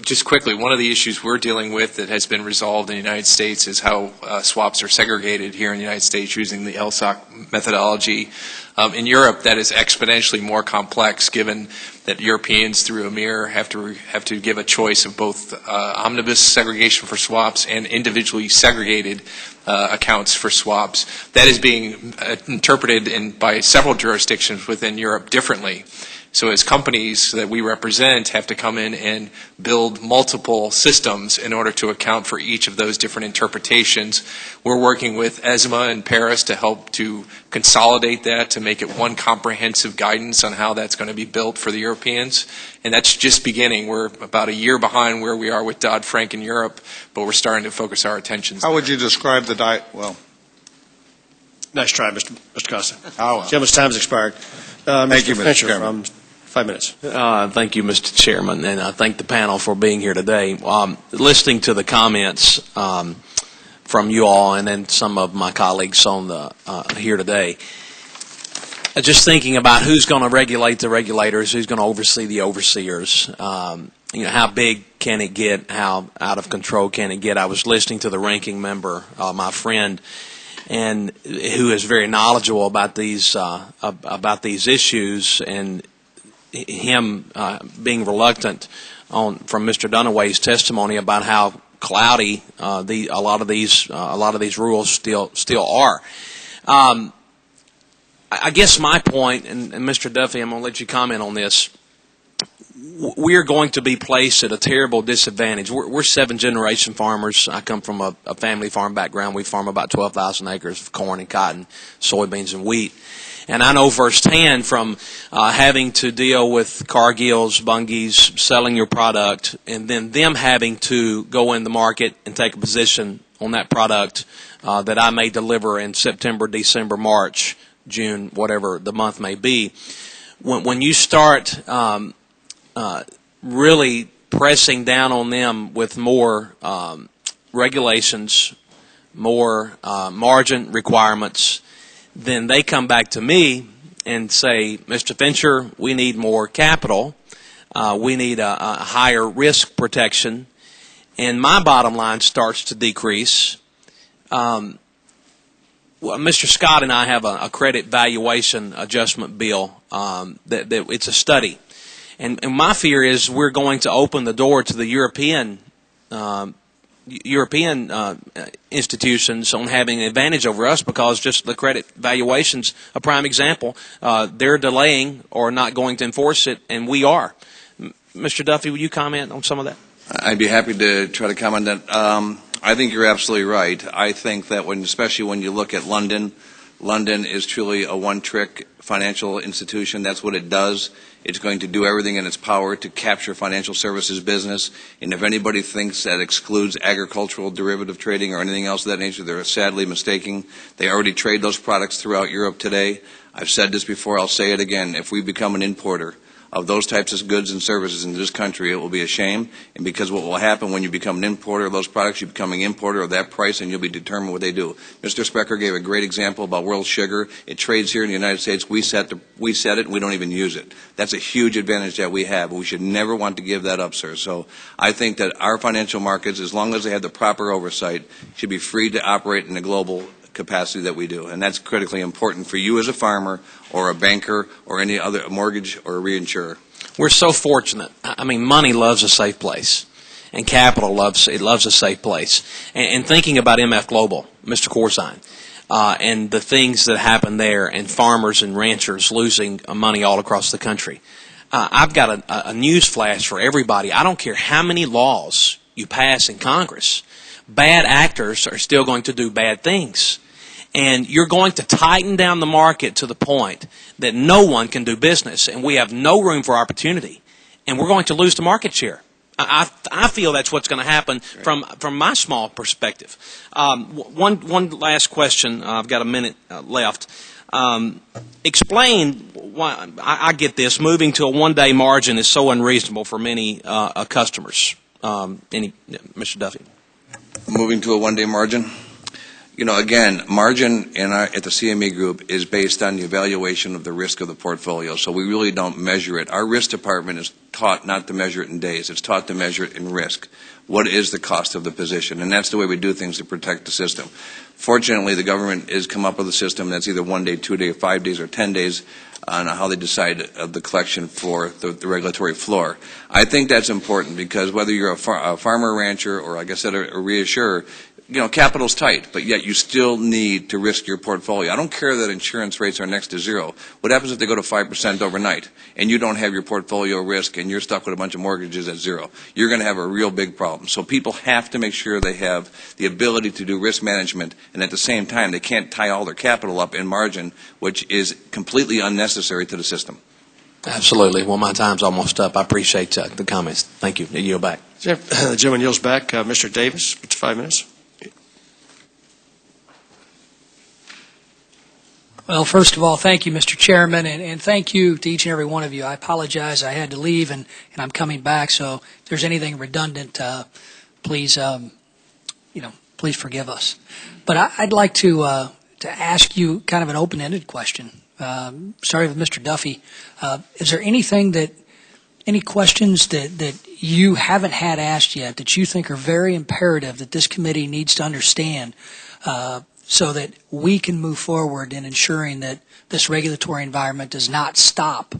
Just quickly, one of the issues we're dealing with that has been resolved in the United States is how swaps are segregated here in the United States using the LSOC methodology. In Europe, that is exponentially more complex, given that Europeans, through EMIR, have to give a choice of both omnibus segregation for swaps and individually segregated accounts for swaps. That is being interpreted by several jurisdictions within Europe differently. So as companies that we represent have to come in and build multiple systems in order to account for each of those different interpretations. We're working with ESMA in Paris to help to consolidate that, to make it one comprehensive guidance on how that's going to be built for the Europeans. And that's just beginning. We're about a year behind where we are with Dodd-Frank in Europe, but we're starting to focus our attentions. How would you describe the Nice try, Mr. Costa. Oh, well. Gentleman's time has expired. Thank you, Mr. Fincher, Chairman. 5 minutes. Thank you, Mr. Chairman, and I thank the panel for being here today. Listening to the comments from you all and then some of my colleagues on the here today, just thinking about who's going to regulate the regulators, who's going to oversee the overseers. How big can it get? How out of control can it get? I was listening to the ranking member, my friend, and who is very knowledgeable about these issues, and him being reluctant from Mr. Dunaway's testimony about how cloudy a lot of these rules still are. I guess my point, and Mr. Duffy, I'm going to let you comment on this. We're going to be placed at a terrible disadvantage. We're seven-generation farmers. I come from a family farm background. We farm about 12,000 acres of corn and cotton, soybeans and wheat. And I know firsthand from having to deal with Cargills, Bunge's, selling your product, and then them having to go in the market and take a position on that product that I may deliver in September, December, March, June, whatever the month may be. When you start really pressing down on them with more regulations, more margin requirements, then they come back to me and say, Mr. Fincher, we need more capital. We need a higher risk protection. And my bottom line starts to decrease. Mr. Scott and I have a credit valuation adjustment bill that it's a study. And my fear is we're going to open the door to the European institutions on having an advantage over us, because just the credit valuation's a prime example. They're delaying or not going to enforce it, and we are. Mr. Duffy, will you comment on some of that? I'd be happy to try to comment on that. I think you're absolutely right. I think that especially when you look at London, London is truly a one-trick financial institution. That's what it does. It's going to do everything in its power to capture financial services business. And if anybody thinks that excludes agricultural derivative trading or anything else of that nature, they're sadly mistaken. They already trade those products throughout Europe today. I've said this before, I'll say it again. If we become an importer of those types of goods and services in this country, it will be a shame. And because what will happen when you become an importer of those products, you're becoming an importer of that price, and you'll be determined what they do. Mr. Sprecher gave a great example about world sugar. It trades here in the United States. We set it, and we don't even use it. That's a huge advantage that we have. We should never want to give that up, sir. So I think that our financial markets, as long as they have the proper oversight, should be free to operate in a global capacity that we do, and that's critically important for you as a farmer or a banker or any other mortgage or a reinsurer. We're so fortunate. I mean, money loves a safe place, and capital loves a safe place. And thinking about MF Global, Mr. Corzine, and the things that happen there, and farmers and ranchers losing money all across the country, I've got a news flash for everybody. I don't care how many laws you pass in Congress, bad actors are still going to do bad things. And you're going to tighten down the market to the point that no one can do business, and we have no room for opportunity, and we're going to lose the market share. I feel that's what's going to happen from my small perspective. One last question. I've got a minute left. Explain why I get this. Moving to a one-day margin is so unreasonable for many customers. Mr. Duffy. Moving to a one-day margin? You know, again, margin at the CME Group is based on the evaluation of the risk of the portfolio, so we really don't measure it. Our risk department is taught not to measure it in days. It's taught to measure it in risk. What is the cost of the position? And that's the way we do things to protect the system. Fortunately, the government has come up with a system that's either 1 day, 2 days, 5 days, or 10 days on how they decide the collection for the regulatory floor. I think that's important because whether you're a farmer, rancher, or like I said, a reassurer, you know, capital's tight, but yet you still need to risk your portfolio. I don't care that insurance rates are next to zero. What happens if they go to 5% overnight and you don't have your portfolio risk and you're stuck with a bunch of mortgages at zero? You're going to have a real big problem. So people have to make sure they have the ability to do risk management, and at the same time they can't tie all their capital up in margin, which is completely unnecessary to the system. Absolutely. Well, my time's almost up. I appreciate the comments. Thank you. Yield back. The gentleman yields back. Mr. Davis, 5 minutes. Well, first of all, thank you, Mr. Chairman, and thank you to each and every one of you. I apologize. I had to leave, and I'm coming back, so if there's anything redundant, please, please forgive us. But I'd like to ask you kind of an open-ended question. Starting with Mr. Duffy, is there any questions that you haven't had asked yet that you think are very imperative that this committee needs to understand so that we can move forward in ensuring that this regulatory environment does not stop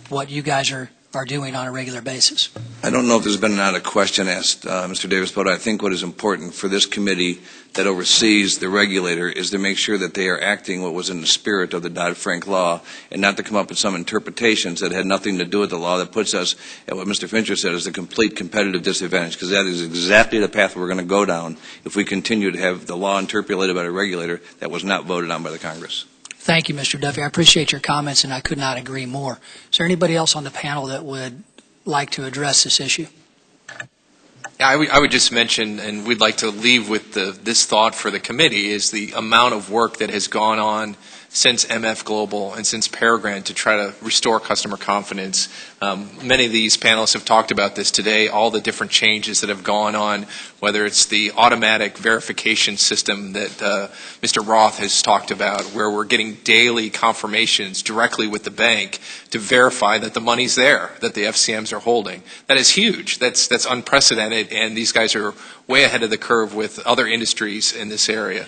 what you guys are doing on a regular basis? I don't know if there's been another question asked, Mr. Davis, but I think what is important for this committee that oversees the regulator is to make sure that they are acting what was in the spirit of the Dodd-Frank law and not to come up with some interpretations that had nothing to do with the law that puts us at what Mr. Fincher said is a complete competitive disadvantage, because that is exactly the path we're going to go down if we continue to have the law interpolated by a regulator that was not voted on by the Congress. Thank you, Mr. Duffy. I appreciate your comments, and I could not agree more. Is there anybody else on the panel that would like to address this issue? I would just mention, and we'd like to leave with this thought for the committee, is the amount of work that has gone on since MF Global and since Peregrine to try to restore customer confidence. Many of these panelists have talked about this today, all the different changes that have gone on, whether it's the automatic verification system that Mr. Roth has talked about, where we're getting daily confirmations directly with the bank to verify that the money's there, that the FCMs are holding. That is huge. That's unprecedented, and these guys are way ahead of the curve with other industries in this area.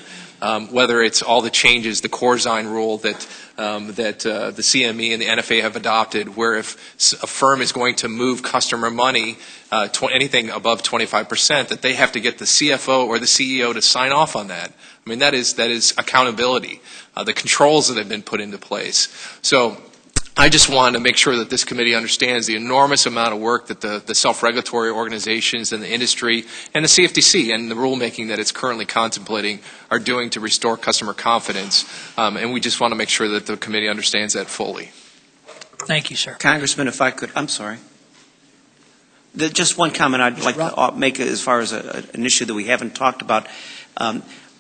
Whether it's all the changes, the Corzine rule that the CME and the NFA have adopted, where if a firm is going to move customer money, anything above 25%, that they have to get the CFO or the CEO to sign off on that. I mean, that is accountability. The controls that have been put into place. So I just want to make sure that this committee understands the enormous amount of work that the self-regulatory organizations and the industry and the CFTC and the rulemaking that it's currently contemplating are doing to restore customer confidence. And we just want to make sure that the committee understands that fully. Thank you, sir. Congressman, if I could, I'm sorry. Just one comment I'd like to make as far as an issue that we haven't talked about.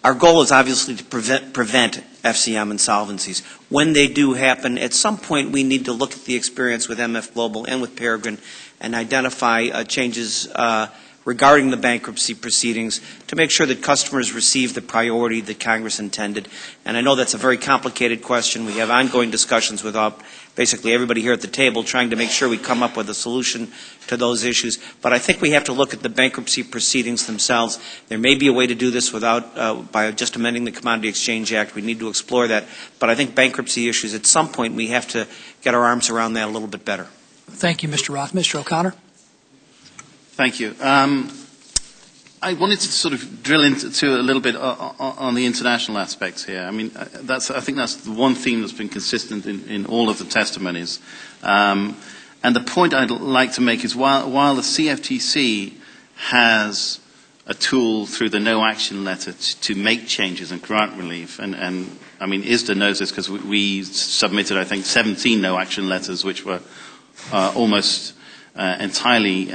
Our goal is obviously to prevent FCM insolvencies. When they do happen, at some point we need to look at the experience with MF Global and with Peregrine and identify changes regarding the bankruptcy proceedings to make sure that customers receive the priority that Congress intended. And I know that's a very complicated question. We have ongoing discussions with basically everybody here at the table trying to make sure we come up with a solution to those issues. But I think we have to look at the bankruptcy proceedings themselves. There may be a way to do this without by just amending the Commodity Exchange Act. We need to explore that. But I think bankruptcy issues, at some point, we have to get our arms around that a little bit better. Thank you, Mr. Roth. Mr. O'Connor? Thank you. I wanted to sort of drill into a little bit on the international aspects here. I mean, I think that's the one theme that's been consistent in all of the testimonies. And the point I'd like to make is while the CFTC has a tool through the no action letter to make changes and grant relief, and I mean, ISDA knows this because we submitted, I think, 17 no action letters which were almost entirely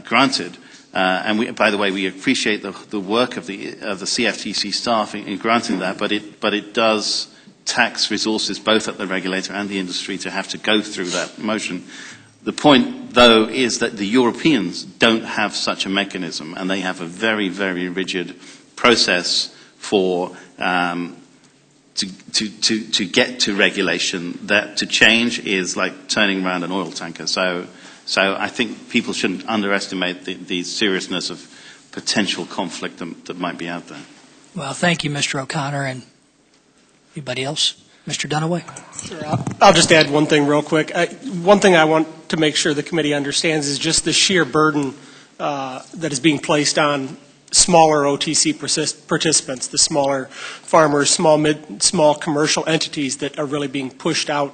granted. And by the way, we appreciate the work of the CFTC staff in granting that, but it does tax resources both at the regulator and the industry to have to go through that motion. The point, though, is that the Europeans don't have such a mechanism, and they have a very, very rigid process for to get to regulation. That to change is like turning around an oil tanker. So I think people shouldn't underestimate the seriousness of potential conflict that might be out there. Well, thank you, Mr. O'Connor. And anybody else? Mr. Dunaway? Sure. I'll just add one thing real quick. One thing I want to make sure the committee understands is just the sheer burden that is being placed on smaller OTC participants, the smaller farmers, small commercial entities that are really being pushed out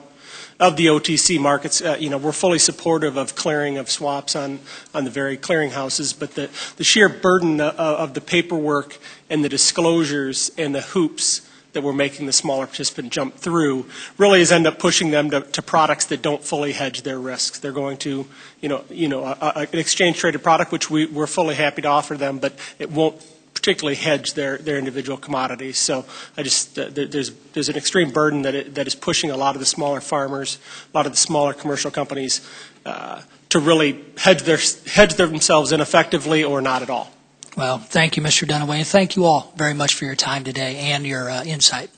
of the OTC markets. We're fully supportive of clearing of swaps on the very clearinghouses, but the sheer burden of the paperwork and the disclosures and the hoops that we're making the smaller participant jump through really is end up pushing them to products that don't fully hedge their risks. They're going to, an exchange-traded product, which we're fully happy to offer them, but it won't particularly hedge their individual commodities. So there's an extreme burden that is pushing a lot of the smaller farmers, a lot of the smaller commercial companies to really hedge themselves ineffectively or not at all. Well, thank you, Mr. Dunaway, and thank you all very much for your time today and your insight.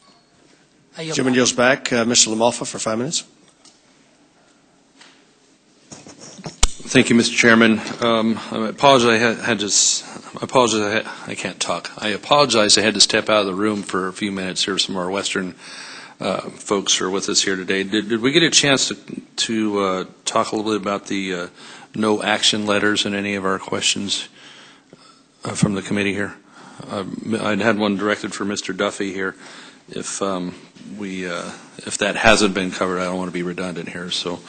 Chairman yields back. Mr. LaMalfa for 5 minutes. Thank you, Mr. Chairman. I apologize. I can't talk. I apologize. I had to step out of the room for a few minutes here. Some of our Western folks are with us here today. Did we get a chance to talk a little bit about the no action letters and any of our questions from the committee here? I had one directed for Mr. Duffy here. If that hasn't been covered, I don't want to be redundant here. So.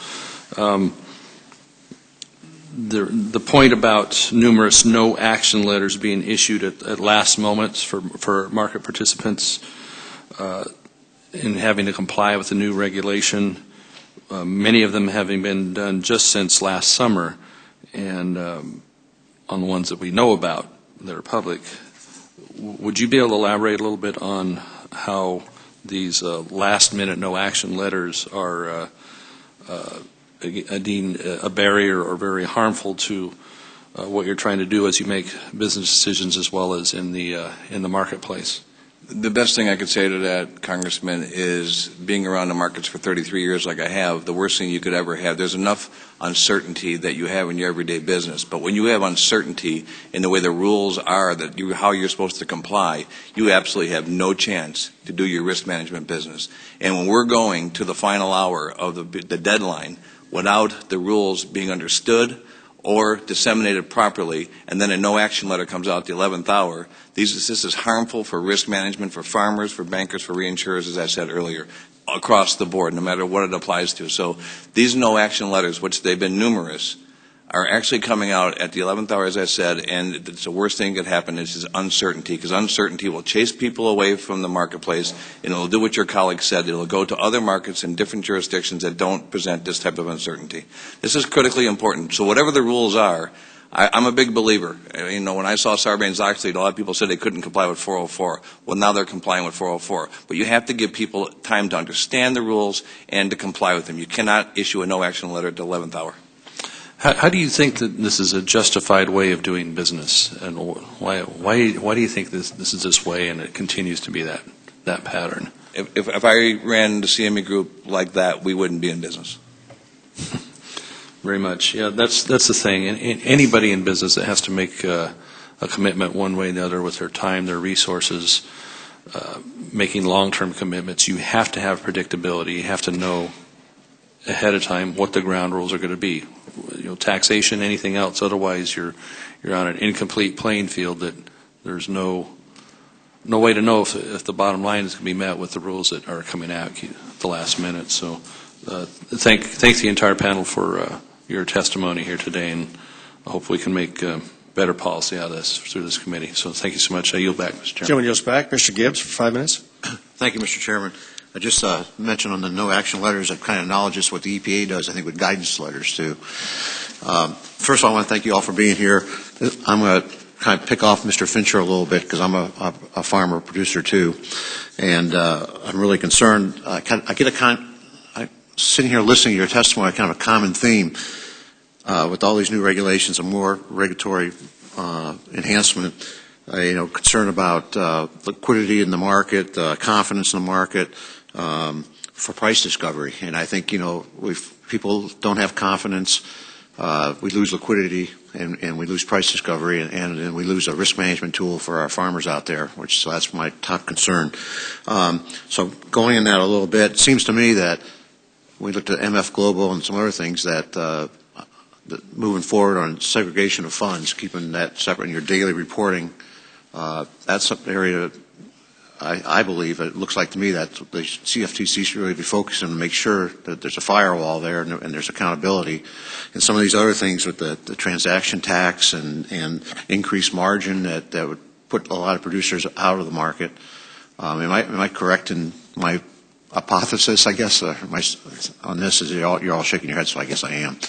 The point about numerous no action letters being issued at last moments for market participants in having to comply with the new regulation, many of them having been done just since last summer, and on the ones that we know about that are public, would you be able to elaborate a little bit on how these last-minute no action letters are a barrier or very harmful to what you're trying to do as you make business decisions as well as in the marketplace? The best thing I could say to that, Congressman, is being around the markets for 33 years like I have, the worst thing you could ever have, there's enough uncertainty that you have in your everyday business. But when you have uncertainty in the way the rules are, how you're supposed to comply, you absolutely have no chance to do your risk management business. And when we're going to the final hour of the deadline without the rules being understood or disseminated properly, and then a no-action letter comes out at the 11th hour, this is harmful for risk management, for farmers, for bankers, for reinsurers, as I said earlier. across the board, no matter what it applies to. So these no action letters, which they've been numerous, are actually coming out at the 11th hour, as I said, and it's the worst thing that could happen is uncertainty, because uncertainty will chase people away from the marketplace, and it'll do what your colleague said. It'll go to other markets in different jurisdictions that don't present this type of uncertainty. This is critically important. So whatever the rules are, I'm a big believer. You know, when I saw Sarbanes-Oxley, a lot of people said they couldn't comply with 404. Well, now they're complying with 404. But you have to give people time to understand the rules and to comply with them. You cannot issue a no-action letter at the 11th hour. How do you think that this is a justified way of doing business, and why do you think this is this way, and it continues to be that pattern? If I ran the CME Group like that, we wouldn't be in business. Very much. Yeah, that's the thing. And anybody in business that has to make a commitment one way or the other with their time, their resources, making long-term commitments, you have to have predictability. You have to know ahead of time what the ground rules are going to be. You know, taxation, anything else. Otherwise, you're on an incomplete playing field that there's no way to know if the bottom line is going to be met with the rules that are coming out at the last minute. So, thank the entire panel for your testimony here today, and I hope we can make better policy out of this through this committee. So, thank you so much. I yield back, Mr. Chairman. Gentleman yields back. Mr. Gibbs for 5 minutes. Thank you, Mr. Chairman. I just mentioned on the no action letters, it kind of acknowledges what the EPA does, I think, with guidance letters, too. First of all, I want to thank you all for being here. I'm going to kind of pick off Mr. Fincher a little bit because I'm a farmer producer, too. And I'm really concerned. Sitting here listening to your testimony, kind of a common theme with all these new regulations and more regulatory enhancement. Concern about liquidity in the market, confidence in the market, for price discovery. And I think, if people don't have confidence, we lose liquidity and we lose price discovery and we lose a risk management tool for our farmers out there, so that's my top concern. So going in that a little bit, it seems to me that we looked at MF Global and some other things that moving forward on segregation of funds, keeping that separate in your daily reporting, that's an area I believe it looks like to me that the CFTC should really be focusing to make sure that there's a firewall there and there's accountability. And some of these other things with the transaction tax and increased margin that would put a lot of producers out of the market. Am I correct in my hypothesis, I guess, on this? You're all shaking your heads, so I guess I am.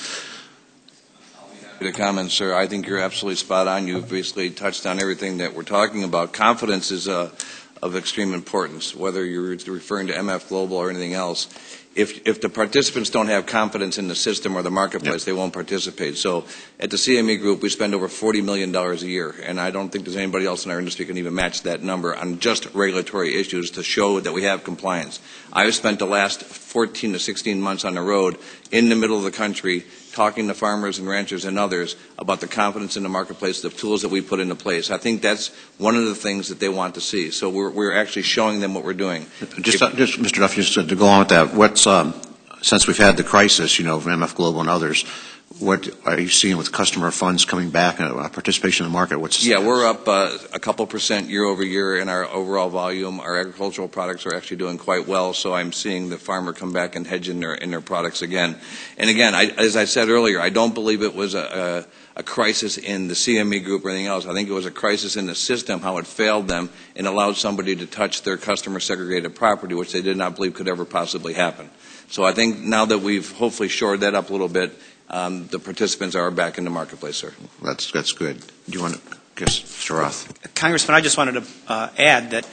The comments, sir. I think you're absolutely spot on. You've basically touched on everything that we're talking about. Confidence is of extreme importance, whether you're referring to MF Global or anything else. If the participants don't have confidence in the system or the marketplace, they won't participate. So at the CME Group, we spend over $40 million a year, and I don't think there's anybody else in our industry can even match that number on just regulatory issues to show that we have compliance. I've spent the last 14 to 16 months on the road in the middle of the country talking to farmers and ranchers and others about the confidence in the marketplace, the tools that we put into place. I think that's one of the things that they want to see. So we're actually showing them what we're doing. Just Mr. Duff, just to go on with that, since we've had the crisis, of MF Global and others, what are you seeing with customer funds coming back and participation in the market? We're up a couple % year over year in our overall volume. Our agricultural products are actually doing quite well, so I'm seeing the farmer come back and hedge in their products again. And again, as I said earlier, I don't believe it was a crisis in the CME Group or anything else. I think it was a crisis in the system, how it failed them and allowed somebody to touch their customer segregated property, which they did not believe could ever possibly happen. So I think now that we've hopefully shored that up a little bit, the participants are back in the marketplace, sir. That's good. Do you want to, Mr. Roth? Congressman, I just wanted to add that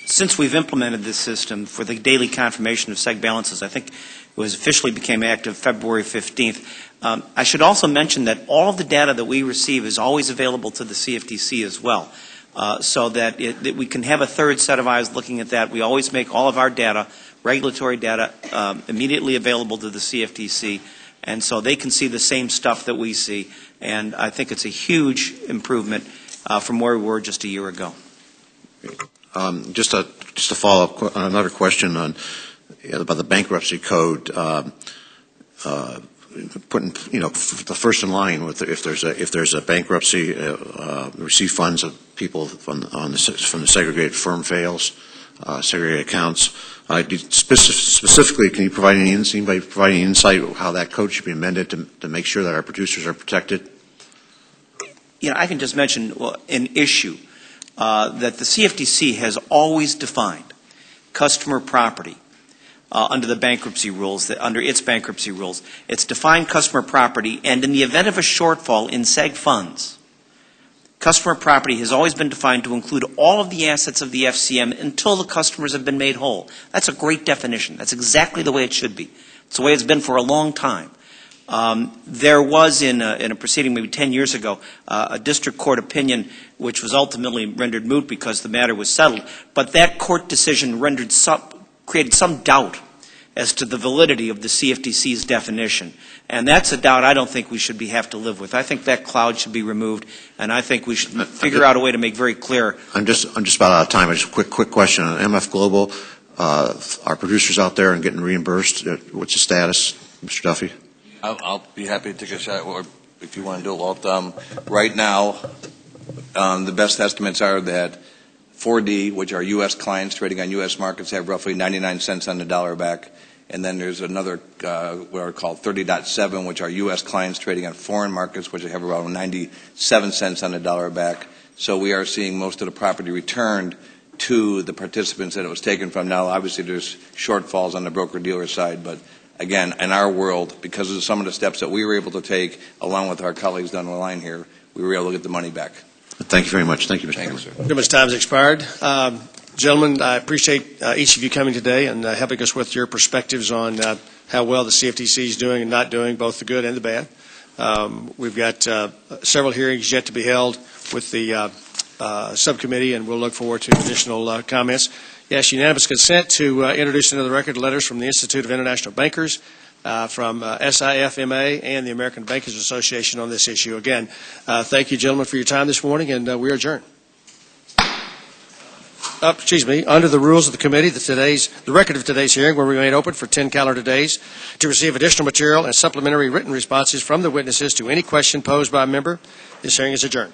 since we've implemented this system for the daily confirmation of seg balances, I think it was officially became active February 15th. I should also mention that all of the data that we receive is always available to the CFTC as well, so that we can have a third set of eyes looking at that. We always make all of our data, regulatory data, immediately available to the CFTC. And so they can see the same stuff that we see. And I think it's a huge improvement from where we were just a year ago. Just to follow up on another question about the bankruptcy code, putting the first in line with if there's a bankruptcy, receive funds of people from the segregated firm fails, segregated accounts. Specifically, can you provide any insight on how that code should be amended to make sure that our producers are protected? I can just mention an issue that the CFTC has always defined customer property under the bankruptcy rules, under its bankruptcy rules. It's defined customer property, and in the event of a shortfall in seg funds, customer property has always been defined to include all of the assets of the FCM until the customers have been made whole. That's a great definition. That's exactly the way it should be. It's the way it's been for a long time. There was in a proceeding maybe 10 years ago a district court opinion which was ultimately rendered moot because the matter was settled, but that court decision created some doubt as to the validity of the CFTC's definition. And that's a doubt I don't think we should have to live with. I think that cloud should be removed, and I think we should figure out a way to make very clear. I'm just about out of time. Just a quick question on MF Global. Are producers out there and getting reimbursed? What's the status, Mr. Duffy? I'll be happy to take a shot, or if you want to do it, Walt. Right now, the best estimates are that 4D, which are U.S. clients trading on U.S. markets, have roughly 99 cents on the dollar back. And then there's another, what are called 30.7, which are U.S. clients trading on foreign markets, which have around 97 cents on the dollar back. So we are seeing most of the property returned to the participants that it was taken from. Now, obviously, there's shortfalls on the broker-dealer side, but again, in our world, because of some of the steps that we were able to take, along with our colleagues down the line here, we were able to get the money back. Thank you very much. Thank you, Mr. Chairman. Too much time has expired. Gentlemen, I appreciate each of you coming today and helping us with your perspectives on how well the CFTC is doing and not doing, both the good and the bad. We've got several hearings yet to be held with the subcommittee, and we'll look forward to additional comments. Yes, unanimous consent to introduce into the record letters from the Institute of International Bankers, from SIFMA, and the American Bankers Association on this issue. Again, thank you, gentlemen, for your time this morning, and we are adjourned. Under the rules of the committee, the record of today's hearing will remain open for 10 calendar days to receive additional material and supplementary written responses from the witnesses to any question posed by a member. This hearing is adjourned.